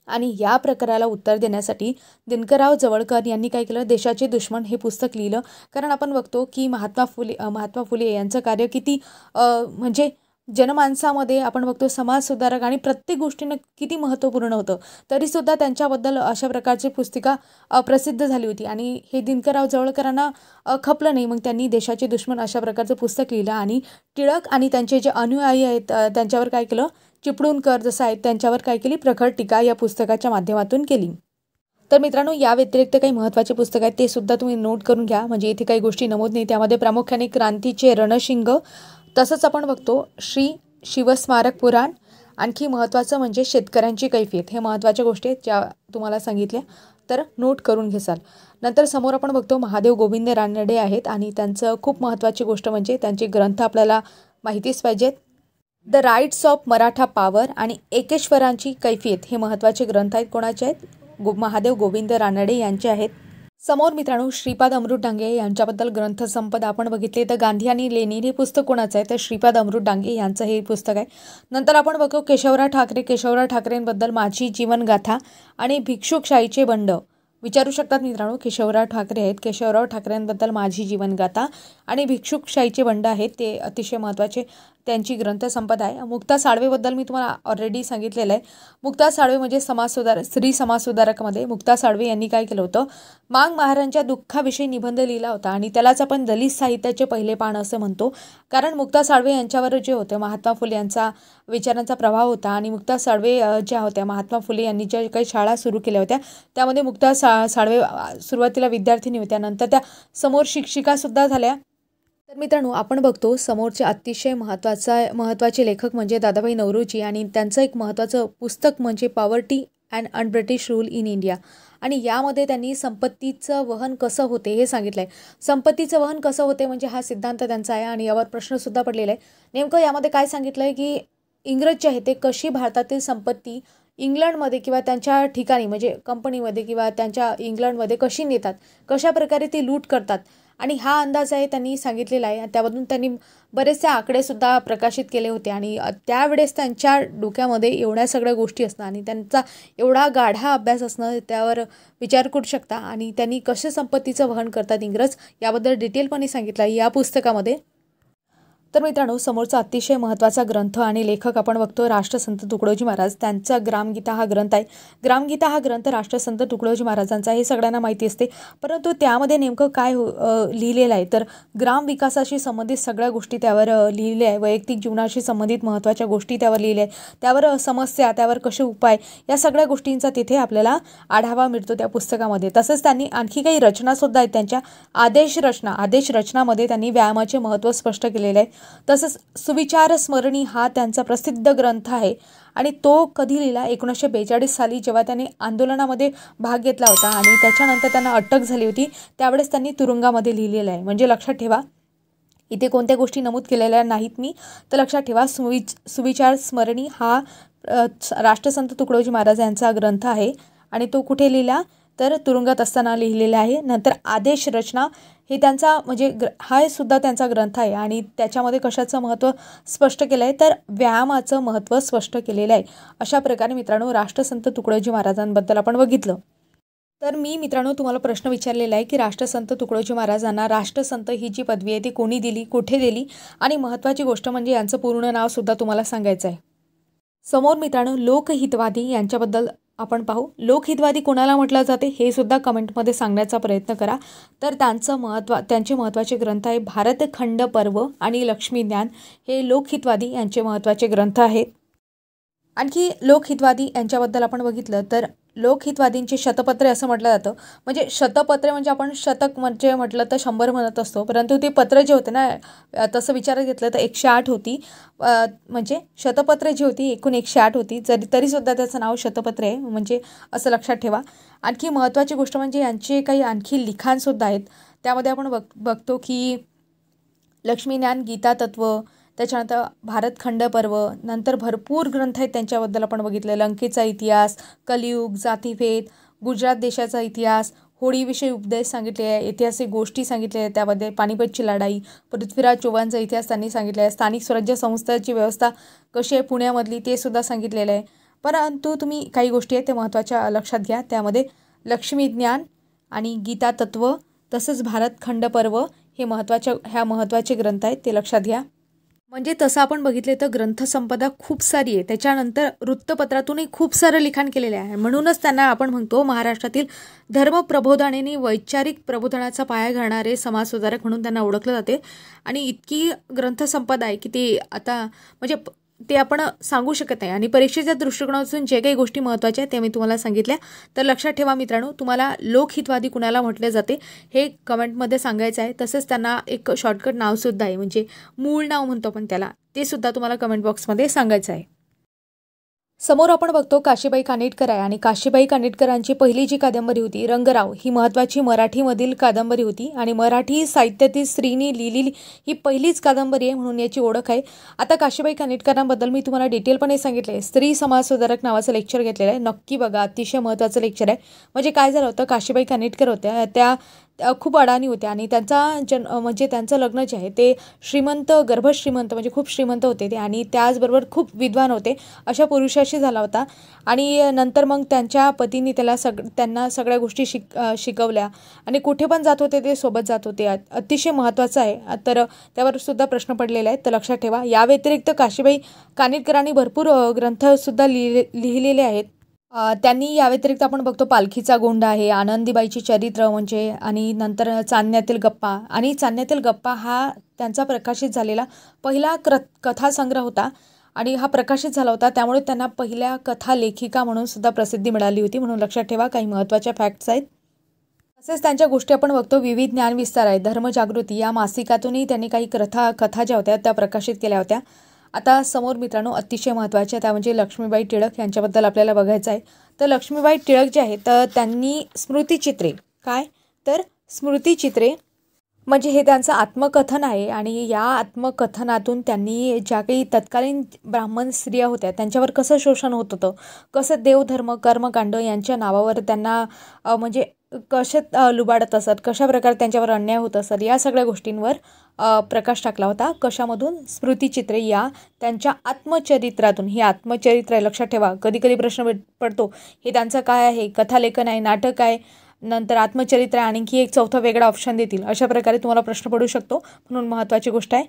S1: आणि या प्रकाराला उत्तर देण्यासाठी दिनकरराव जवळकर यांनी काय केलं, देशाचे दुश्मन हे पुस्तक लिहिलं. कारण आपण बघतो की महात्मा फुले यांचं कार्य किती म्हणजे जनमानसामध्ये आपण बघतो समाज सुधारक आणि प्रत्येक गोष्टीनं किती महत्त्वपूर्ण होतं. तरीसुद्धा त्यांच्याबद्दल अशा प्रकारची पुस्तिका प्रसिद्ध झाली होती. आणि हे दिनकरराव जवळकरांना खपलं नाही. मग त्यांनी देशाचे दुश्मन अशा प्रकारचं पुस्तक लिहिलं. आणि टिळक आणि त्यांचे जे अनुयायी आहेत त्यांच्यावर काय केलं, चिपळूणकर जसं आहेत त्यांच्यावर काय केली, प्रखर टीका या पुस्तकाच्या माध्यमातून केली. तर मित्रांनो, या व्यतिरिक्त काही महत्त्वाचे पुस्तक आहेत ते सुद्धा तुम्ही नोट करून घ्या. म्हणजे इथे काही गोष्टी नमूद नाही. त्यामध्ये प्रामुख्याने क्रांतीचे रणशिंग, तसंच आपण बघतो श्री शिवस्मारक पुराण. आणखी महत्त्वाचं म्हणजे शेतकऱ्यांची कैफियत. हे महत्त्वाच्या गोष्टी आहेत ज्या तुम्हाला सांगितल्या, तर नोट करून घेसाल. नंतर समोर आपण बघतो महादेव गोविंद रानडे आहेत. आणि त्यांचं खूप महत्त्वाची गोष्ट म्हणजे त्यांचे ग्रंथ आपल्याला माहितीच पाहिजेत. The rights of Maratha power आणि एकेश्वरांची कैफियत हे महत्त्वाचे ग्रंथ आहेत. कोणाचे आहेत? महादेव गोविंद रानडे यांचे आहेत. समोर मित्रांनो श्रीपाद अमृत डांगे यांच्याबद्दल ग्रंथसंपदा आपण बघितली. तर गांधी आणि लेनिन हे पुस्तक कोणाचं आहे, तर श्रीपाद अमृत डांगे यांचं हे पुस्तक आहे. नंतर आपण बघतो केशवराव ठाकरेंबद्दल माझी जीवनगाथा आणि भिक्षुकशाहीचे बंड. विचारू शकतात मित्रांनो, केशवराव ठाकरे आहेत, केशवराव ठाकरेंबद्दल माझी जीवनगाथा आणि भिक्षुकशाहीचे बंड आहेत, ते अतिशय महत्त्वाचे त्यांची ग्रंथसंपदा आहे. मुक्ता साळवेबद्दल मी तुम्हाला ऑलरेडी सांगितलेलं आहे. मुक्ता साळवे म्हणजे स्त्री समाजसुधारकमध्ये मुक्ता साळवे यांनी काय केलं होतं, मांग महाराजांच्या दुःखाविषयी निबंध लिहिला होता. आणि त्यालाच आपण दलित साहित्याचे पहिले पान असं म्हणतो. कारण मुक्ता साळवे यांच्यावर जे होतं महात्मा फुले यांचा विचारांचा प्रभाव होता. आणि मुक्ता साळवे ज्या होत्या, महात्मा फुले यांनी ज्या काही शाळा सुरू केल्या होत्या त्यामध्ये मुक्ता साळवे सुरुवातीला विद्यार्थिनी होत्या, नंतर त्या समोर शिक्षिकासुद्धा झाल्या. तर मित्रांनो, आपण बघतो समोरचे अतिशय महत्त्वाचे लेखक म्हणजे दादाभाई नौरोजी. आणि त्यांचं एक महत्त्वाचं पुस्तक म्हणजे poverty and un-British rule in India. आणि यामध्ये त्यांनी संपत्तीचं वहन कसं होते हे सांगितलं आहे. संपत्तीचं वहन कसं होते म्हणजे हा सिद्धांत त्यांचा आहे. आणि यावर प्रश्नसुद्धा पडलेला आहे. नेमकं यामध्ये काय सांगितलं आहे की इंग्रज जे आहे ते कशी भारतातील संपत्ती इंग्लंडमध्ये किंवा त्यांच्या ठिकाणी म्हणजे कंपनीमध्ये किंवा त्यांच्या इंग्लंडमध्ये कशी नेतात, कशा प्रकारे ती लूट करतात आणि हा अंदाज आहे त्यांनी सांगितलेला आहे. त्यामधून त्यांनी बरेचसे आकडेसुद्धा प्रकाशित केले होते आणि त्यावेळेस त्यांच्या डोक्यामध्ये एवढ्या सगळ्या गोष्टी असणं आणि त्यांचा एवढा गाढा अभ्यास असणं त्यावर विचार करू शकता. आणि त्यांनी कसे संपत्तीचं वहन करतात इंग्रज याबद्दल डिटेलपणे सांगितलं आहे या पुस्तकामध्ये. तर मित्रांनो, समोरचा अतिशय महत्त्वाचा ग्रंथ आणि लेखक आपण बघतो राष्ट्रसंत तुकडोजी महाराज. त्यांचा ग्रामगीता हा ग्रंथ आहे. ग्रामगीता हा ग्रंथ राष्ट्रसंत तुकडोजी महाराजांचा हे सगळ्यांना माहिती असते. परंतु त्यामध्ये नेमकं काय लिहिलेलं आहे तर ग्रामविकासाशी संबंधित सगळ्या गोष्टी त्यावर लिहिल्या आहे. वैयक्तिक जीवनाशी संबंधित महत्त्वाच्या गोष्टी त्यावर लिहिल्या आहे. त्यावर समस्या, त्यावर कसे उपाय, या सगळ्या गोष्टींचा तिथे आपल्याला आढावा मिळतो त्या पुस्तकामध्ये. तसंच त्यांनी आणखी काही रचनासुद्धा आहेत. त्यांच्या आदेश रचनामध्ये त्यांनी व्यायामाचे महत्त्व स्पष्ट केलेले आहे. तसंच सुविचार स्मरणी हा त्यांचा प्रसिद्ध ग्रंथ आहे आणि तो कधी लिहिला 1942 साली जेव्हा त्यांनी आंदोलनामध्ये भाग घेतला होता आणि त्याच्यानंतर त्यांना अटक झाली होती त्यावेळेस त्यांनी तुरुंगामध्ये लिहिलेलं आहे. म्हणजे लक्षात ठेवा, इथे कोणत्या गोष्टी नमूद केलेल्या नाहीत मी, तर लक्षात ठेवा सुविचार स्मरणी हा राष्ट्रसंत तुकडोजी महाराज यांचा ग्रंथ आहे आणि तो कुठे लिहिला तर तुरुंगात असताना लिहिलेला आहे. नंतर आदेश रचना हे त्यांचा म्हणजे हा सुद्धा त्यांचा ग्रंथ आहे आणि त्याच्यामध्ये कशाचं महत्त्व स्पष्ट केलं आहे तर व्यायामाचं महत्त्व स्पष्ट केलेलं आहे. अशा प्रकारे मित्रांनो राष्ट्रसंत तुकडोजी महाराजांबद्दल आपण बघितलं. तर मी मित्रांनो तुम्हाला प्रश्न विचारलेला आहे की राष्ट्रसंत तुकडोजी महाराजांना राष्ट्रसंत ही जी पदवी आहे ती कोणी दिली, कुठे दिली आणि महत्त्वाची गोष्ट म्हणजे यांचं पूर्ण नावसुद्धा तुम्हाला सांगायचं आहे. समोर मित्रांनो लोकहितवादी यांच्याबद्दल आपण पाहू. लोकहितवादी कोणाला म्हटलं जाते हे सुद्धा कमेंटमध्ये सांगण्याचा प्रयत्न करा. तर त्यांचे महत्त्वाचे ग्रंथ आहे भारतखंड पर्व आणि लक्ष्मीज्ञान हे लोकहितवादी यांचे महत्त्वाचे ग्रंथ आहेत. आणखी लोकहितवादी यांच्याबद्दल आपण बघितलं तर लोकहितवादींचे शतपत्रे असं म्हटलं जातं. म्हणजे शतपत्रे म्हणजे आपण शतक म्हणजे म्हटलं तर 100 म्हणत असतो, परंतु ते पत्र जे होते ना तसं विचारात घेतलं तर 108 होती. म्हणजे शतपत्रे जी होती एकूण 108 होती. तरीसुद्धा त्याचं नाव शतपत्रे आहे, म्हणजे असं लक्षात ठेवा. आणखी महत्त्वाची गोष्ट म्हणजे यांचे काही आणखी लिखाणसुद्धा आहेत. त्यामध्ये आपण बघतो की लक्ष्मीज्ञान, गीता तत्व, त्याच्यानंतर भारतखंड पर्व, नंतर भरपूर ग्रंथ आहेत त्यांच्याबद्दल आपण बघितलं. लंकेचा इतिहास, कलियुग, जातीभेद, गुजरात देशाचा इतिहास, होळीविषयी उपदेश सांगितले आहे, ऐतिहासिक गोष्टी सांगितल्या आहेत, त्यामध्ये पानिपतची लढाई, पृथ्वीराज चौहानचा इतिहास त्यांनी सांगितला आहे, स्थानिक स्वराज्य संस्थांची व्यवस्था कशी आहे पुण्यामधली ते सुद्धा सांगितलेलं आहे. परंतु तुम्ही काही गोष्टी आहेत ते महत्त्वाच्या लक्षात घ्या. त्यामध्ये लक्ष्मीज्ञान आणि गीता तत्व तसंच भारतखंड पर्व हे महत्त्वाचे ग्रंथ आहेत ते लक्षात घ्या. म्हणजे तसं आपण बघितले तर ग्रंथसंपदा खूप सारी आहे. त्याच्यानंतर वृत्तपत्रातूनही खूप सारं लिखाण केलेलं आहे. म्हणूनच त्यांना आपण म्हणतो महाराष्ट्रातील धर्मप्रबोधन आणि वैचारिक प्रबोधनाचा पाया घालणारे समाजसुधारक म्हणून त्यांना ओळखलं जाते. आणि इतकी ग्रंथसंपदा आहे की ते आता म्हणजे ते आपण सांगू शकत नाही. आणि परीक्षेच्या दृष्टिकोनातून जे काही गोष्टी महत्त्वाच्या आहेत त्या मी तुम्हाला सांगितल्या. तर लक्षात ठेवा मित्रांनो, तुम्हाला लोकहितवादी कुणाला म्हटले जाते हे कमेंटमध्ये सांगायचं आहे. तसंच त्यांना एक शॉर्टकट नावसुद्धा आहे, म्हणजे मूळ नाव म्हणतो आपण त्याला, ते सुद्धा तुम्हाला कमेंट बॉक्समध्ये सांगायचं आहे. समोर आपण बघतो काशीबाई कानिटकर आहे आणि काशीबाई कानिटकरांची पहिली जी कादंबरी होती रंगराव ही महत्त्वाची मराठीमधील कादंबरी होती आणि मराठी साहित्यातील स्त्रीनी लिहिलेली ही पहिलीच कादंबरी आहे म्हणून याची ओळख आहे. आता काशीबाई कानिटकरांबद्दल मी तुम्हाला डिटेलपणे सांगितलं आहे. स्त्री समाज सुधारक नावाचं लेक्चर घेतलेलं आहे, नक्की बघा, अतिशय महत्त्वाचं लेक्चर आहे. म्हणजे काय झालं होतं, काशीबाई कानिटकर होत्या त्या खूप अडाणी होत्या आणि म्हणजे त्यांचं लग्न जे आहे ते गर्भश्रीमंत म्हणजे खूप श्रीमंत होते ते आणि त्याचबरोबर खूप विद्वान होते अशा पुरुषाशी झाला होता. आणि नंतर मग त्यांच्या पतींनी त्यांना सगळ्या गोष्टी शिकवल्या आणि कुठे पण जात होते ते सोबत जात होते. अतिशय महत्त्वाचं आहे. तर त्यावर सुद्धा प्रश्न पडलेले आहेत तर लक्षात ठेवा. या व्यतिरिक्त काशीबाई कानिटकरांनी भरपूर ग्रंथसुद्धा लिहिलेले आहेत. त्यांनी या व्यतिरिक्त आपण बघतो पालखीचा गोंडा आहे, आनंदीबाईची चरित्र म्हणजे, आणि नंतर चांदण्यातील गप्पा हा त्यांचा प्रकाशित झालेला पहिला कथासंग्रह होता आणि हा प्रकाशित झाला होता, त्यामुळे त्यांना पहिल्या कथा लेखिका म्हणून सुद्धा प्रसिद्धी मिळाली होती. म्हणून लक्षात ठेवा, काही महत्त्वाच्या फॅक्ट्स आहेत. तसेच त्यांच्या गोष्टी आपण बघतो विविध ज्ञानविस्तार आहे, धर्मजागृती या मासिकातूनही त्यांनी काही कथा ज्या होत्या त्या प्रकाशित केल्या होत्या. आता समोर मित्रांनो अतिशय महत्त्वाच्या त्या म्हणजे लक्ष्मीबाई टिळक यांच्याबद्दल आपल्याला बघायचं आहे. तर लक्ष्मीबाई टिळक जे आहेत तर त्यांनी स्मृतिचित्रे म्हणजे हे त्यांचं आत्मकथन आहे आणि या आत्मकथनातून त्यांनी ज्या काही तत्कालीन ब्राह्मण स्त्रिया होत्या त्यांच्यावर कसं शोषण होत होतं, कसं देवधर्म कर्मकांड यांच्या नावावर त्यांना म्हणजे कसे लुबाडत असत, कशाप्रकारे त्यांच्यावर अन्याय होत असत, या सगळ्या गोष्टींवर प्रकाश टाकला होता. कशामधून? स्मृतिचित्रे या त्यांच्या आत्मचरित्रातून. ही आत्मचरित्र आहे, लक्षात ठेवा. कधी कधी प्रश्न पडतो हे त्यांचं काय आहे, कथालेखन आहे, नाटक आहे, नंतर आत्मचरित्र आहे, आणखी एक चौथा वेगळा ऑप्शन देतील, अशा प्रकारे तुम्हाला प्रश्न पडू शकतो. म्हणून महत्त्वाची गोष्ट आहे.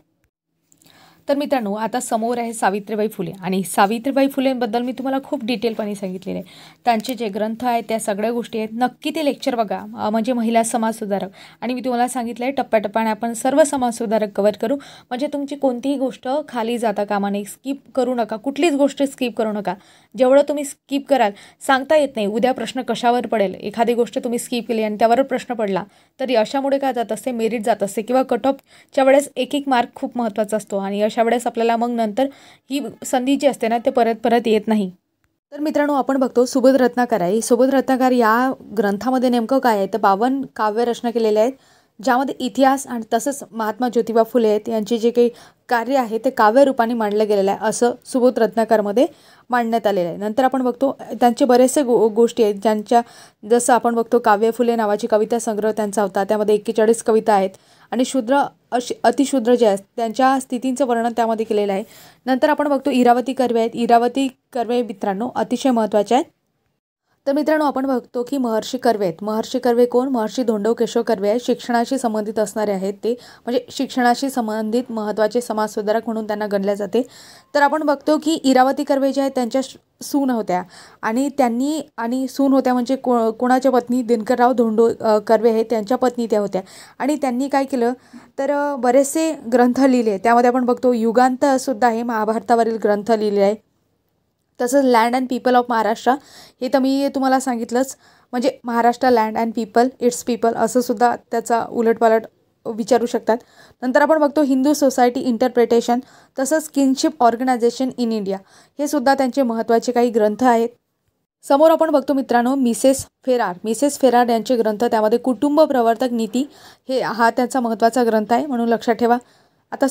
S1: तर मित्रांनो, आता समोर आहे सावित्रीबाई फुले आणि सावित्रीबाई फुलेंबद्दल मी तुम्हाला खूप डिटेलपणे सांगितलेले आहे. त्यांचे जे ग्रंथ आहेत त्या सगळ्या गोष्टी आहेत, नक्की ते लेक्चर बघा. म्हणजे महिला समाजसुधारक, आणि मी तुम्हाला सांगितलं आहे टप्प्याटप्प्याने आपण सर्व समाजसुधारक कव्हर करू. म्हणजे तुमची कोणतीही गोष्ट खाली जाता कामा नये. स्किप करू नका, कुठलीच गोष्ट स्किप करू नका. जेवढं तुम्ही स्किप कराल सांगता येत नाही उद्या प्रश्न कशावर पडेल. एखादी गोष्ट तुम्ही स्किप केली आणि त्यावर प्रश्न पडला तरी अशामुळे काय जात असते, मेरिट जात असते, किंवा कट ऑफच्या वेळेस एक एक मार्क खूप महत्त्वाचा असतो आणि अशा वेळेस आपल्याला मग नंतर ही संधी जी असते ना ते परत येत नाही. तर मित्रांनो, आपण बघतो सुबोध रत्नाकर आहे. सुबोध रत्नाकर या ग्रंथामध्ये नेमकं काय आहे तर 52 काव्य रचना केलेले आहेत, ज्यामध्ये इतिहास आणि तसंच महात्मा ज्योतिबा फुले आहेत यांचे जे काही कार्य आहे ते काव्यरूपाने मांडलं गेलेलं आहे, असं सुबोध रत्नाकरमध्ये मांडण्यात आलेलं आहे. नंतर आपण बघतो त्यांचे बरेचसे गोष्टी आहेत, ज्यांच्या जसं आपण बघतो काव्य फुले नावाची कविता संग्रह त्यांचा होता, त्यामध्ये 41 कविता आहेत आणि शूद्र अतिशूद्र जे आहेत त्यांच्या स्थितींचं वर्णन त्यामध्ये केलेलं आहे. नंतर आपण बघतो इरावती कर्वे आहेत. इरावती कर्वे मित्रांनो अतिशय महत्त्वाचे आहेत. तर मित्रांनो, आपण बघतो की महर्षी कर्वे आहेत. महर्षी कर्वे कोण? महर्षी धोंडो केशव कर्वे आहे. शिक्षणाशी संबंधित असणारे आहेत ते, म्हणजे शिक्षणाशी संबंधित महत्त्वाचे समाजसुधारक म्हणून त्यांना गणले जाते. तर आपण बघतो की इरावती कर्वे जे आहेत त्यांच्या सून होत्या आणि सून होत्या म्हणजे कोणाच्या पत्नी? दिनकरराव धोंडो कर्वे आहेत, त्यांच्या पत्नी त्या होत्या. आणि त्यांनी काय केलं तर बरेचसे ग्रंथ लिहिले. त्यामध्ये आपण बघतो युगांतसुद्धा आहे, महाभारतावरील ग्रंथ लिहिले आहे. तसंच land and people of Maharashtra, हे तर मी तुम्हाला सांगितलंच. म्हणजे Maharashtra land and people it's people असं सुद्धा त्याचा उलटपालट विचारू शकतात. नंतर आपण बघतो हिंदू सोसायटी इंटरप्रिटेशन, तसंच किनशिप ऑर्गनायझेशन इन इंडिया, हे सुद्धा त्यांचे महत्त्वाचे काही ग्रंथ आहेत. समोर आपण बघतो मित्रांनो मिसेस फेरार यांचे ग्रंथ, त्यामध्ये कुटुंब प्रवर्तक नीती हा त्यांचा महत्त्वाचा ग्रंथ आहे, म्हणून लक्षात ठेवा. आता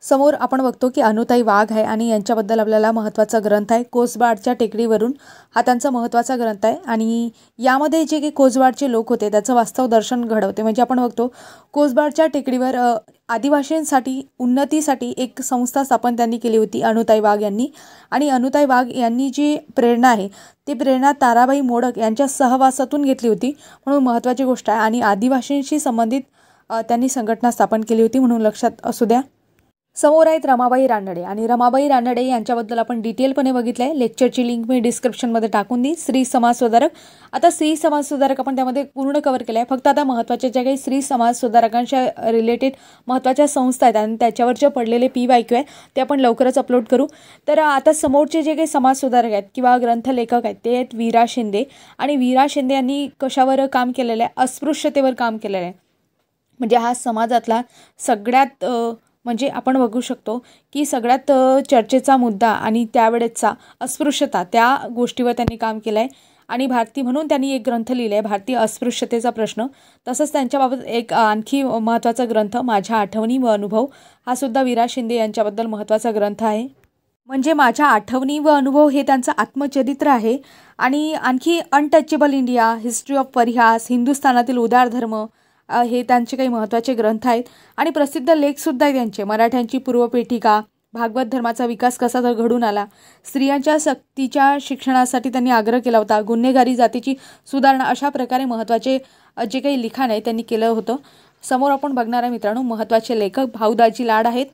S1: समोर आपण बघतो की अनुताई वाघ आहे आणि यांच्याबद्दल आपल्याला महत्त्वाचा ग्रंथ आहे कोसबाडच्या टेकडीवरून, हा त्यांचा महत्त्वाचा ग्रंथ आहे. आणि यामध्ये जे काही कोसबाडचे लोक होते त्याचं वास्तव दर्शन घडवते. म्हणजे आपण बघतो कोसबाडच्या टेकडीवर आदिवासींसाठी उन्नतीसाठी एक संस्था स्थापन त्यांनी केली होती अनुताई वाघ यांनी. आणि अनुताई वाघ यांनी जी प्रेरणा आहे ती प्रेरणा ताराबाई मोडक यांच्या सहवासातून घेतली होती, म्हणून महत्त्वाची गोष्ट आहे. आणि आदिवासींशी संबंधित त्यांनी संघटना स्थापन केली होती, म्हणून लक्षात असू द्या. समोर आहेत रमाबाई रानडे, आणि रमाबाई रानडे यांच्याबद्दल आपण डिटेलपणे बघितलं आहे. लेक्चरची लिंक मी डिस्क्रिप्शनमध्ये टाकून देईन. स्त्री समाजसुधारक, आता स्त्री समाजसुधारक आपण त्यामध्ये पूर्ण कव्हर केलं आहे. फक्त आता महत्त्वाच्या ज्या काही स्त्री समाजसुधारकांच्या रिलेटेड महत्त्वाच्या संस्था आहेत आणि त्याच्यावर जे पडलेले PYQ आहे ते आपण लवकरच अपलोड करू. तर आता समोरचे जे काही समाजसुधारक आहेत किंवा ग्रंथलेखक आहेत ते आहेत वीरा शिंदे. आणि वीरा शिंदे यांनी कशावर काम केलेलं आहे? अस्पृश्यतेवर काम केलेलं आहे. म्हणजे हा समाजातला सगळ्यात म्हणजे आपण बघू शकतो की सगळ्यात चर्चेचा मुद्दा आणि त्यावेळेचा अस्पृश्यता, त्या गोष्टीवर त्यांनी काम केलं आहे. आणि भारती म्हणून त्यांनी एक ग्रंथ लिहिला आहे, भारतीय अस्पृश्यतेचा प्रश्न. तसंच त्यांच्याबाबत एक आणखी महत्त्वाचा ग्रंथ माझ्या आठवणी व अनुभव, हा सुद्धा वीरा शिंदे यांच्याबद्दल महत्त्वाचा ग्रंथ आहे. म्हणजे माझ्या आठवणी व अनुभव हे त्यांचं आत्मचरित्र आहे. आणि आणखी अनटचेबल इंडिया, हिस्ट्री ऑफ परिहास, हिंदुस्थानातील उदार धर्म, हे त्यांचे काही महत्त्वाचे ग्रंथ आहेत. आणि प्रसिद्ध लेखसुद्धा आहेत त्यांचे. मराठ्यांची पूर्वपेटिका, भागवत धर्माचा विकास कसा घडून आला, स्त्रियांच्या सक्तीच्या शिक्षणासाठी त्यांनी आग्रह केला होता, गुन्हेगारी जातीची सुधारणा, अशा प्रकारे महत्त्वाचे जे काही लिखाण आहे त्यांनी केलं होतं. समोर आपण बघणार आहे मित्रांनो महत्त्वाचे लेखक भाऊदाजी लाड आहेत.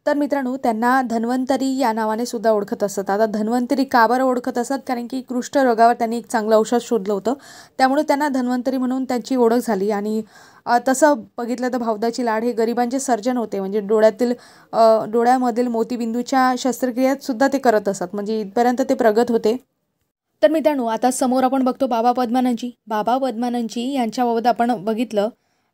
S1: तर मित्रांनो, त्यांना धन्वंतरी या नावाने सुद्धा ओळखत असतात. आता धन्वंतरी का बरं ओळखत असतात? कारण की कुष्ठरोगावर त्यांनी एक चांगलं औषध शोधलं होतं, त्यामुळे त्यांना धन्वंतरी म्हणून त्यांची ओळख झाली. आणि तसं बघितलं तर भाऊदाजी लाड हे गरिबांचे सर्जन होते. म्हणजे डोळ्यामधील मोतीबिंदूच्या शस्त्रक्रियेत सुद्धा ते करत असत, म्हणजे इथपर्यंत ते प्रगत होते. तर मित्रांनो, आता समोर आपण बघतो बाबा पद्मानंदजी यांच्याबाबत आपण बघितलं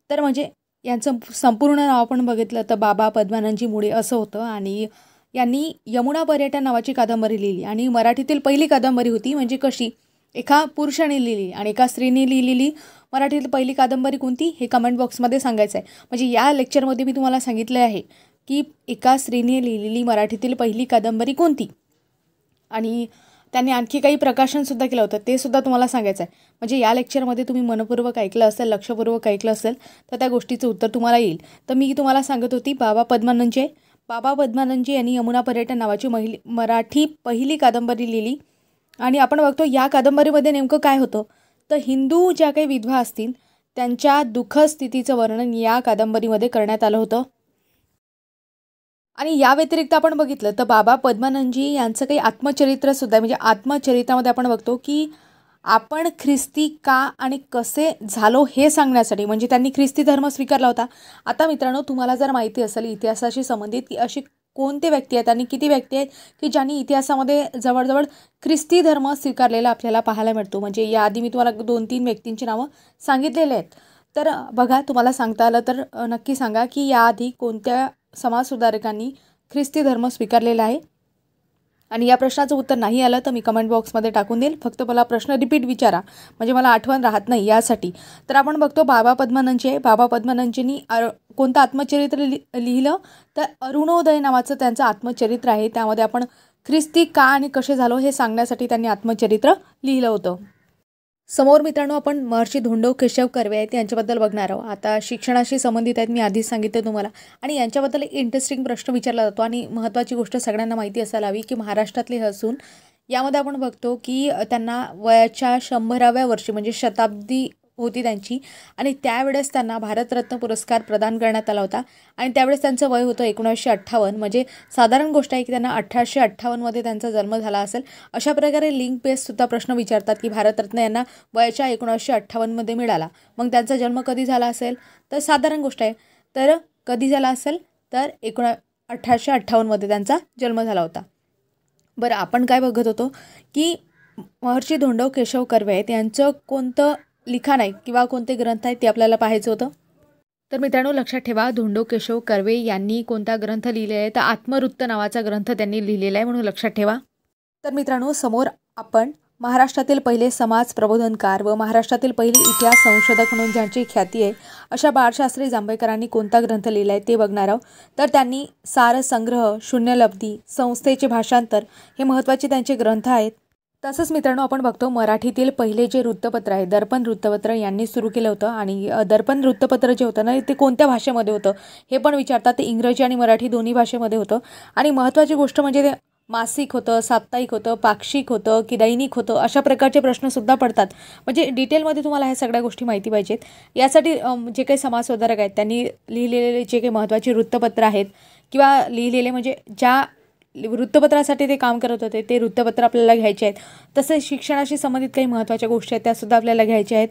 S1: तर म्हणजे यांचं संपूर्ण नाव आपण बघितलं तर बाबा पद्मानंदजी मुळे असं होतं. आणि यांनी यमुना पर्यटन नावाची कादंबरी लिहिली आणि मराठीतील पहिली कादंबरी होती. म्हणजे कशी एका पुरुषाने लिहिली आणि एका स्त्रीने लिहिलेली मराठीतील पहिली कादंबरी कोणती हे कमेंट बॉक्समध्ये सांगायचं आहे. म्हणजे या लेक्चरमध्ये मी तुम्हाला सांगितलं आहे की एका स्त्रीने लिहिलेली मराठीतील पहिली कादंबरी कोणती, आणि त्यांनी आणखी काही प्रकाशनसुद्धा केलं होतं ते सुद्धा तुम्हाला सांगायचं आहे. म्हणजे या लेक्चरमध्ये तुम्ही मनपूर्वक ऐकलं असेल, लक्षपूर्वक ऐकलं असेल तर त्या गोष्टीचं उत्तर तुम्हाला येईल. तर मी तुम्हाला सांगत होती बाबा पद्मानंदजी यांनी यमुना पर्यटन नावाची मराठी पहिली कादंबरी लिहिली. आणि आपण बघतो या कादंबरीमध्ये नेमकं काय होतं तर हिंदू ज्या काही विधवा असतील त्यांच्या दुःखद स्थितीचं वर्णन या कादंबरीमध्ये करण्यात आलं होतं. आणि या व्यतिरिक्त आपण बघितलं तर बाबा पद्मानंदजी यांचं काही आत्मचरित्रसुद्धा आहे. म्हणजे आत्मचरित्रामध्ये आपण बघतो की आपण ख्रिस्ती का आणि कसे झालो हे सांगण्यासाठी, म्हणजे त्यांनी ख्रिस्ती धर्म स्वीकारला होता. आता मित्रांनो, तुम्हाला जर माहिती असेल इतिहासाशी संबंधित की अशी कोणते व्यक्ती आहेत आणि किती व्यक्ती आहेत की ज्यांनी इतिहासामध्ये जवळजवळ ख्रिस्ती धर्म स्वीकारलेला आपल्याला पाहायला मिळतो. म्हणजे याआधी मी तुम्हाला 2-3 व्यक्तींची नावं सांगितलेले आहेत. तर बघा, तुम्हाला सांगता आलं तर नक्की सांगा की याआधी कोणत्या समाजसुधारकांनी ख्रिस्ती धर्म स्वीकारलेला आहे. आणि या प्रश्नाचं उत्तर नाही आलं तर मी कमेंट बॉक्समध्ये टाकून देईल. फक्त मला प्रश्न रिपीट विचारा, म्हणजे मला आठवण राहत नाही यासाठी. तर आपण बघतो बाबा पद्मानंदजींनी कोणतं आत्मचरित्र लिहिलं तर अरुणोदय नावाचं त्यांचं आत्मचरित्र आहे. त्यामध्ये आपण ख्रिस्ती का आणि कसे झालो हे सांगण्यासाठी त्यांनी आत्मचरित्र लिहिलं होतं. समोर मित्रांनो आपण महर्षी धोंडो केशव कर्वे आहेत यांच्याबद्दल बघणार आहोत. आता शिक्षणाशी संबंधित आहेत, मी आधीच सांगितलं तुम्हाला. आणि यांच्याबद्दल एक इंटरेस्टिंग प्रश्न विचारला जातो आणि महत्त्वाची गोष्ट सगळ्यांना माहिती असायला हवी की महाराष्ट्रातले असून यामध्ये आपण बघतो की त्यांना वयाच्या 100व्या वर्षी म्हणजे शताब्दी होती त्यांची, आणि त्यावेळेस त्यांना भारतरत्न पुरस्कार प्रदान करण्यात आला होता. आणि त्यावेळेस त्यांचं वय होतं 1958. म्हणजे साधारण गोष्ट आहे की त्यांना 1858मध्ये त्यांचा जन्म झाला असेल. अशा प्रकारे लिंक बेससुद्धा प्रश्न विचारतात की भारतरत्न यांना वयाच्या 1958मध्ये मिळाला, मग त्यांचा जन्म कधी झाला असेल तर साधारण गोष्ट आहे. तर कधी झाला असेल तर 1858मध्ये त्यांचा जन्म झाला होता. बरं, आपण काय बघत होतो की महर्षी धोंडो केशव कर्वे आहेत यांचं कोणतं लिखाण आहे किंवा कोणते ग्रंथ आहेत ते आपल्याला पाहायचं होतं. तर मित्रांनो, लक्षात ठेवा, धोंडो केशव कर्वे यांनी कोणता ग्रंथ लिहिलेला आहे तर आत्मवृत्त नावाचा ग्रंथ त्यांनी लिहिलेला आहे, म्हणून लक्षात ठेवा. तर मित्रांनो, समोर आपण महाराष्ट्रातील पहिले समाज प्रबोधनकार व महाराष्ट्रातील पहिले इतिहास संशोधक म्हणून ज्यांची ख्याती आहे अशा बाळशास्त्री जांभेकरांनी कोणता ग्रंथ लिहिला आहे ते बघणार आहोत. तर त्यांनी सारसंग्रह, शून्यलब्धी, संस्थेचे भाषांतर हे महत्त्वाचे त्यांचे ग्रंथ आहेत. तसंच मित्रांनो, आपण बघतो मराठीतील पहिले जे वृत्तपत्र आहे दर्पण वृत्तपत्र यांनी सुरू केलं होतं. आणि दर्पण वृत्तपत्र जे होतं ना ते कोणत्या भाषेमध्ये होतं हे पण विचारतात. ते इंग्रजी आणि मराठी दोन्ही भाषेमध्ये होतं. आणि महत्त्वाची गोष्ट म्हणजे ते मासिक होतं, साप्ताहिक होतं, पाक्षिक होतं की दैनिक होतं, अशा प्रकारचे प्रश्नसुद्धा पडतात. म्हणजे डिटेलमध्ये तुम्हाला ह्या सगळ्या गोष्टी माहिती पाहिजेत. यासाठी जे काही समाजसुधारक आहेत त्यांनी लिहिलेले जे काही महत्त्वाची वृत्तपत्र आहेत किंवा लिहिलेले म्हणजे ज्या वृत्तपत्रासाठी ते काम करत होते ते वृत्तपत्र आपल्याला घ्यायचे आहेत. तसेच शिक्षणाशी संबंधित काही महत्त्वाच्या गोष्टी आहेत त्यासुद्धा आपल्याला घ्यायच्या आहेत.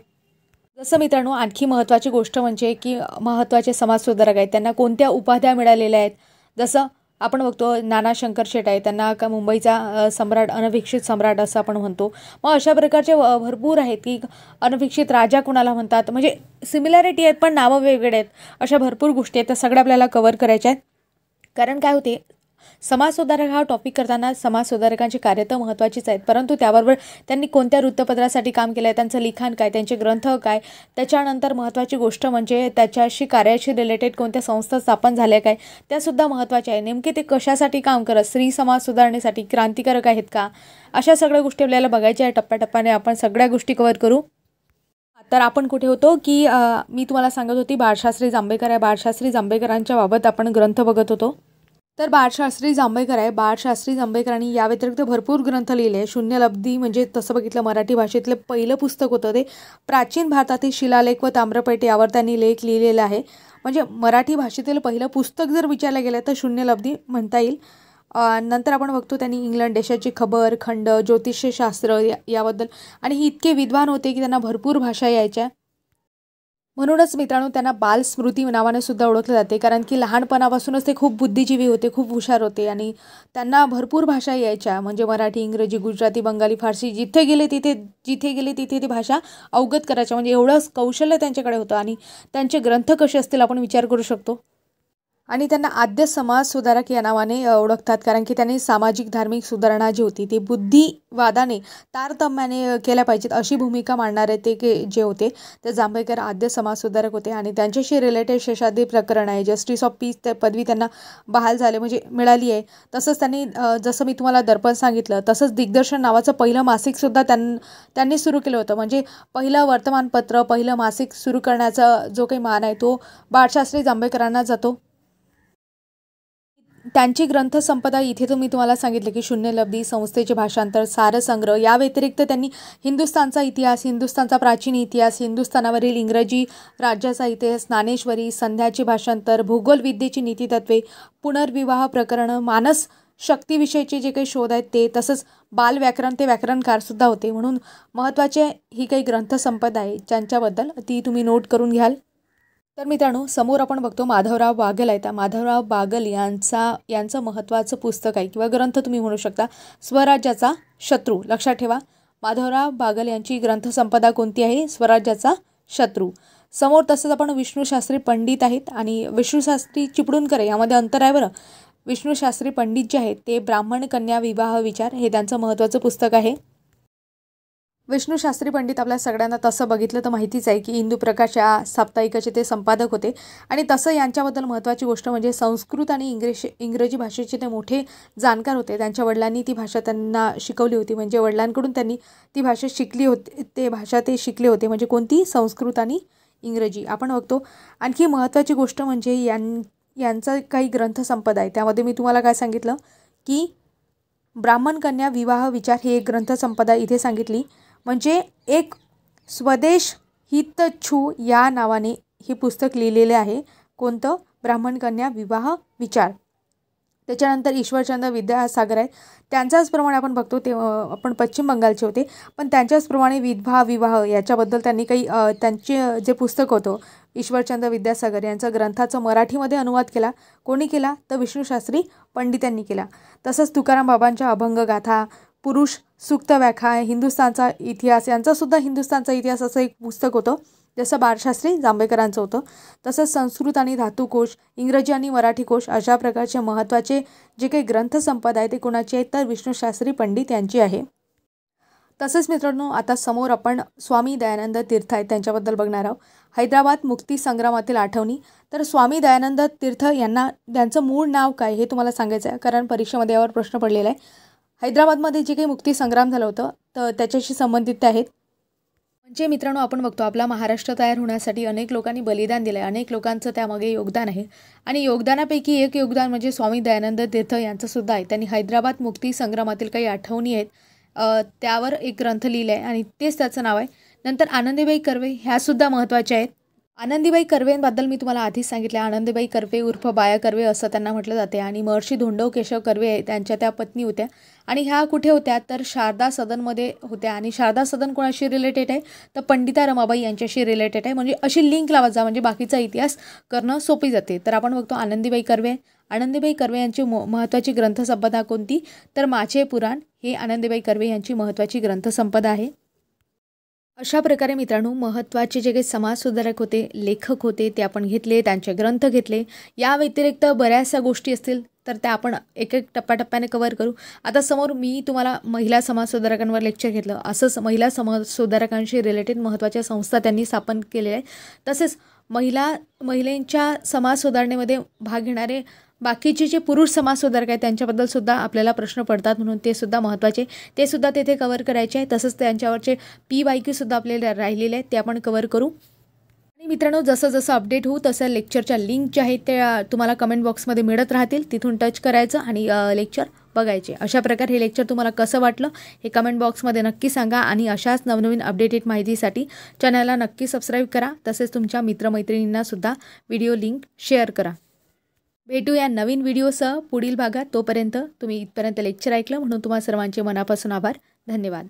S1: जसं मित्रांनो, आणखी महत्त्वाची गोष्ट म्हणजे की महत्त्वाचे समाजसुधारक आहेत त्यांना कोणत्या उपाध्या मिळालेल्या आहेत. जसं आपण बघतो नाना शंकर शेट आहे, त्यांना का मुंबईचा सम्राट, अनभिक्षित सम्राट असं आपण म्हणतो. मग अशा प्रकारचे भरपूर आहेत की अनभिक्षित राजा कोणाला म्हणतात, म्हणजे सिमिलॅरिटी आहेत पण नावं वेगळे आहेत. अशा भरपूर गोष्टी आहेत, त्या सगळ्या आपल्याला कव्हर करायच्या आहेत. कारण काय होते, समाजसुधारक हा टॉपिक करताना समाजसुधारकांची कार्य तर महत्त्वाचीच आहेत, परंतु त्याबरोबर त्यांनी कोणत्या वृत्तपत्रासाठी काम केलं आहे, त्यांचं लिखाण काय, त्यांचे ग्रंथ काय, त्याच्यानंतर महत्त्वाची गोष्ट म्हणजे त्याच्याशी कार्याशी रिलेटेड कोणत्या संस्था स्थापन झाल्या काय, त्यासुद्धा महत्त्वाच्या आहे. नेमके ते कशासाठी काम करत, स्त्री समाज सुधारणेसाठी, क्रांतिकारक आहेत का, अशा सगळ्या गोष्टी आपल्याला बघायच्या आहे. टप्प्याटप्प्याने आपण सगळ्या गोष्टी कव्हर करू. तर आपण कुठे होतो की मी तुम्हाला सांगत होती बाळशास्त्री जांभेकर आहे. बाळशास्त्री जांभेकरांच्या बाबत आपण ग्रंथ बघत होतो. तर बाळशास्त्री जांभेकर आहे. बाळशास्त्री जांभेकरांनी या व्यतिरिक्त भरपूर ग्रंथ लिहिले आहे. शून्यलब्धी म्हणजे तसं बघितलं मराठी भाषेतलं पहिलं पुस्तक होतं ते. प्राचीन भारतातील शिलालेख व ताम्रपेट यावर त्यांनी लेख लिहिलेला आहे. म्हणजे मराठी भाषेतील पहिलं पुस्तक जर विचारलं गेलं तर शून्यलब्धी म्हणता येईल. नंतर आपण बघतो त्यांनी इंग्लंड देशाची खबर, खंड, ज्योतिषशास्त्र याबद्दल, आणि हे इतके विद्वान होते की त्यांना भरपूर भाषा यायच्या. म्हणूनच मित्रांनो त्यांना बालस्मृती नावाने सुद्धा ओळखले जाते, कारण की लहानपणापासूनच ते खूप बुद्धिजीवी होते, खूप हुशार होते आणि त्यांना भरपूर भाषा यायच्या. म्हणजे मराठी, इंग्रजी, गुजराती, बंगाली, फारसी, जिथे गेले तिथे ती भाषा अवगत करायच्या. म्हणजे एवढं कौशल्य त्यांच्याकडे होतं. आणि त्यांचे ग्रंथ कसे असतील आपण विचार करू शकतो. आणि त्यांना आद्य समाज सुधारक या नावाने ओळखतात, कारण की त्यांनी सामाजिक धार्मिक सुधारणा जी होती ती बुद्धिवादाने तारतम्याने केल्या पाहिजेत अशी भूमिका मांडणारे ते जे होते ते जांभेकर आद्य समाज सुधारक होते. आणि त्यांच्याशी रिलेटेड शेषाद्री प्रकरण आहे, जस्टिस ऑफ पीस त्या पदवी त्यांना बहाल झाले म्हणजे मिळाली आहे. तसंच त्यांनी जसं मी तुम्हाला दर्पण सांगितलं तसंच दिग्दर्शन नावाचं पहिलं मासिकसुद्धा त्यांनी सुरू केलं होतं. म्हणजे पहिलं वर्तमानपत्र पहिलं मासिक सुरू करण्याचा जो काही मान आहे तो बाळशास्त्री जांभेकरांना जातो. त्यांची ग्रंथसंपदा इथे तुम्हाला सांगितलं की शून्यलब्धी, संस्थेचे भाषांतर, सारसंग्रह या व्यतिरिक्त त्यांनी हिंदुस्थानचा इतिहास, हिंदुस्थानचा प्राचीन इतिहास, हिंदुस्थानावरील इंग्रजी राज्याचा इतिहास, ज्ञानेश्वरी, संध्याचे भाषांतर, भूगोलविद्येची नीतितत्वे, पुनर्विवाह प्रकरणं, मानस शक्तीविषयीचे जे काही शोध आहेत ते, तसंच बालव्याकरण, ते व्याकरणकारसुद्धा होते. म्हणून महत्त्वाचे ही काही ग्रंथसंपदा आहे ज्यांच्याबद्दल ती तुम्ही नोट करून घ्याल. तर मित्रांनो, समोर आपण बघतो माधवराव बागल आहे. त्या माधवराव बागल यांचं महत्त्वाचं पुस्तक आहे किंवा ग्रंथ तुम्ही म्हणू शकता, स्वराज्याचा शत्रू. लक्षात ठेवा, माधवराव बागल यांची ग्रंथसंपदा कोणती आहे? स्वराज्याचा शत्रू. समोर तसंच आपण विष्णुशास्त्री पंडित आहेत आणि विष्णुशास्त्री चिपळूणकर यामध्ये अंतर आहे बरं. विष्णुशास्त्री पंडित जे आहेत ते ब्राह्मण कन्या विवाह विचार हे त्यांचं महत्त्वाचं पुस्तक आहे. विष्णुशास्त्री पंडित आपल्या सगळ्यांना तसं बघितलं तर माहितीच आहे की इंदू प्रकाश या साप्ताहिकाचे ते संपादक होते. आणि तसं यांच्याबद्दल महत्त्वाची गोष्ट म्हणजे संस्कृत आणि इंग्रजी भाषेचे ते मोठे जाणकार होते. त्यांच्या वडिलांनी ती भाषा त्यांना शिकवली होती, म्हणजे वडिलांकडून त्यांनी ती भाषा शिकली होती, ते शिकले होते. म्हणजे कोणती? संस्कृत आणि इंग्रजी. आपण बघतो आणखी महत्त्वाची गोष्ट म्हणजे यांचा काही ग्रंथसंपदा आहे. त्यामध्ये मी तुम्हाला काय सांगितलं की ब्राह्मण कन्या विवाह विचार ही एक ग्रंथसंपदा इथे सांगितली. म्हणजे एक स्वदेश हितच्छू या नावाने हे पुस्तक लिहिलेले आहे. कोणतं? ब्राह्मण कन्या विवाह विचार. त्याच्यानंतर ईश्वरचंद्र विद्यासागर आहे. त्यांच्याचप्रमाणे आपण बघतो ते आपण पश्चिम बंगालचे होते, पण त्यांच्याचप्रमाणे विधवा विवाह याच्याबद्दल त्यांनी काही त्यांचे जे पुस्तक होतं ईश्वरचंद्र विद्यासागर यांचा ग्रंथाचा मराठीमध्ये अनुवाद केला. कोणी केला? तर विष्णुशास्त्री पंडितांनी केला. तसंच तुकाराम बाबांच्या अभंगगाथा, पुरुष सूक्त व्याख्या, हिंदुस्थानचा इतिहास, यांचासुद्धा हिंदुस्थानचा इतिहास असं एक पुस्तक होतं, जसं बाळशास्त्री जांभेकरांचं होतं. तसंच संस्कृत आणि धातुकोश, इंग्रजी आणि मराठी कोश अशा प्रकारचे महत्त्वाचे जे काही ग्रंथसंपदा आहे ते कोणाची आहे? तर विष्णुशास्त्री पंडित यांची आहे. तसंच मित्रांनो, आता समोर आपण स्वामी दयानंद तीर्थ आहेत त्यांच्याबद्दल बघणार आहोत. हैदराबाद मुक्ती संग्रामातील आठवणी. तर स्वामी दयानंद तीर्थ त्यांचं मूळ नाव काय हे तुम्हाला सांगायचं आहे, कारण परीक्षेमध्ये यावर प्रश्न पडलेला आहे. हैदराबादमध्ये जे काही मुक्ती संग्राम झालं होतं तर त्याच्याशी संबंधित ते आहेत. म्हणजे मित्रांनो, आपण बघतो आपला महाराष्ट्र तयार होण्यासाठी अनेक लोकांनी बलिदान दिलं आहे, अनेक लोकांचं त्यामागे योगदान आहे. आणि योगदानापैकी एक योगदान म्हणजे स्वामी दयानंद तीर्थ यांचंसुद्धा आहे. त्यांनी हैदराबाद मुक्ती संग्रामातील काही आठवणी आहेत त्यावर एक ग्रंथ लिहिला आहे आणि तेच त्याचं नाव आहे. नंतर आनंदीबाई कर्वे ह्यासुद्धा महत्त्वाच्या आहेत. आनंदीबाई कर्वेंबद्दल मी तुम्हाला आधीच सांगितले. आनंदीबाई कर्वे उर्फ बाया कर्वे असं त्यांना म्हटलं जाते. आणि महर्षी धोंडो केशव कर्वे त्यांच्या त्या पत्नी होत्या. आणि ह्या कुठे होत्या? तर शारदा सदनमध्ये होत्या. आणि शारदा सदन कोणाशी रिलेटेड आहे? तर पंडिता रमाबाई यांच्याशी रिलेटेड आहे. म्हणजे अशी लिंक लावत जा, म्हणजे बाकीचा इतिहास करणं सोपी जाते. तर आपण बघतो आनंदीबाई कर्वे. आनंदीबाई कर्वे यांची महत्त्वाची ग्रंथसंपदा कोणती? तर माझे पुराण हे आनंदीबाई कर्वे यांची महत्त्वाची ग्रंथसंपदा आहे. अशा प्रकारे मित्रांनो, महत्त्वाचे जे काही समाजसुधारक होते, लेखक होते ते आपण घेतले, त्यांचे ग्रंथ घेतले. या व्यतिरिक्त बऱ्याचशा गोष्टी असतील तर त्या आपण एक एक टप्प्याटप्प्याने कव्हर करू. आता समोर मी तुम्हाला महिला समाजसुधारकांवर लेक्चर घेतलं. असंच महिला समाजसुधारकांशी रिलेटेड महत्त्वाच्या संस्था त्यांनी स्थापन केलेल्या आहेत. तसेच महिलांच्या समाज सुधारणेमध्ये भाग घेणारे बाकीचे जे पुरुष समाजसुधारक आहेत त्यांच्याबद्दल सुद्धा आपल्याला प्रश्न पडतात, म्हणून ते सुद्धा महत्त्वाचे, ते सुद्धा तेथे कव्हर करायचे आहे. तसंच त्यांच्यावरचे PYQ सुद्धा आपल्याला राहिलेले आहेत, ते आपण कव्हर करू. आणि मित्रांनो, जसं जसं अपडेट होऊ तसं लेक्चरच्या लिंक ज्या आहेत त्या तुम्हाला कमेंट बॉक्समध्ये मिळत राहतील. तिथून टच करायचं आणि लेक्चर बघायचे. अशा प्रकारे हे लेक्चर तुम्हाला कसं वाटलं हे कमेंट बॉक्समध्ये नक्की सांगा. आणि अशाच नवनवीन अपडेटेड माहितीसाठी चॅनलला नक्की सबस्क्राईब करा. तसेच तुमच्या मित्रमैत्रिणींनासुद्धा व्हिडिओ लिंक शेअर करा. भेटूया नवीन व्हिडिओसह पुढील भागात. तोपर्यंत तुम्ही इथपर्यंत लेक्चर ऐकलं म्हणून तुम्हा सर्वांचे मनापासून आभार. धन्यवाद.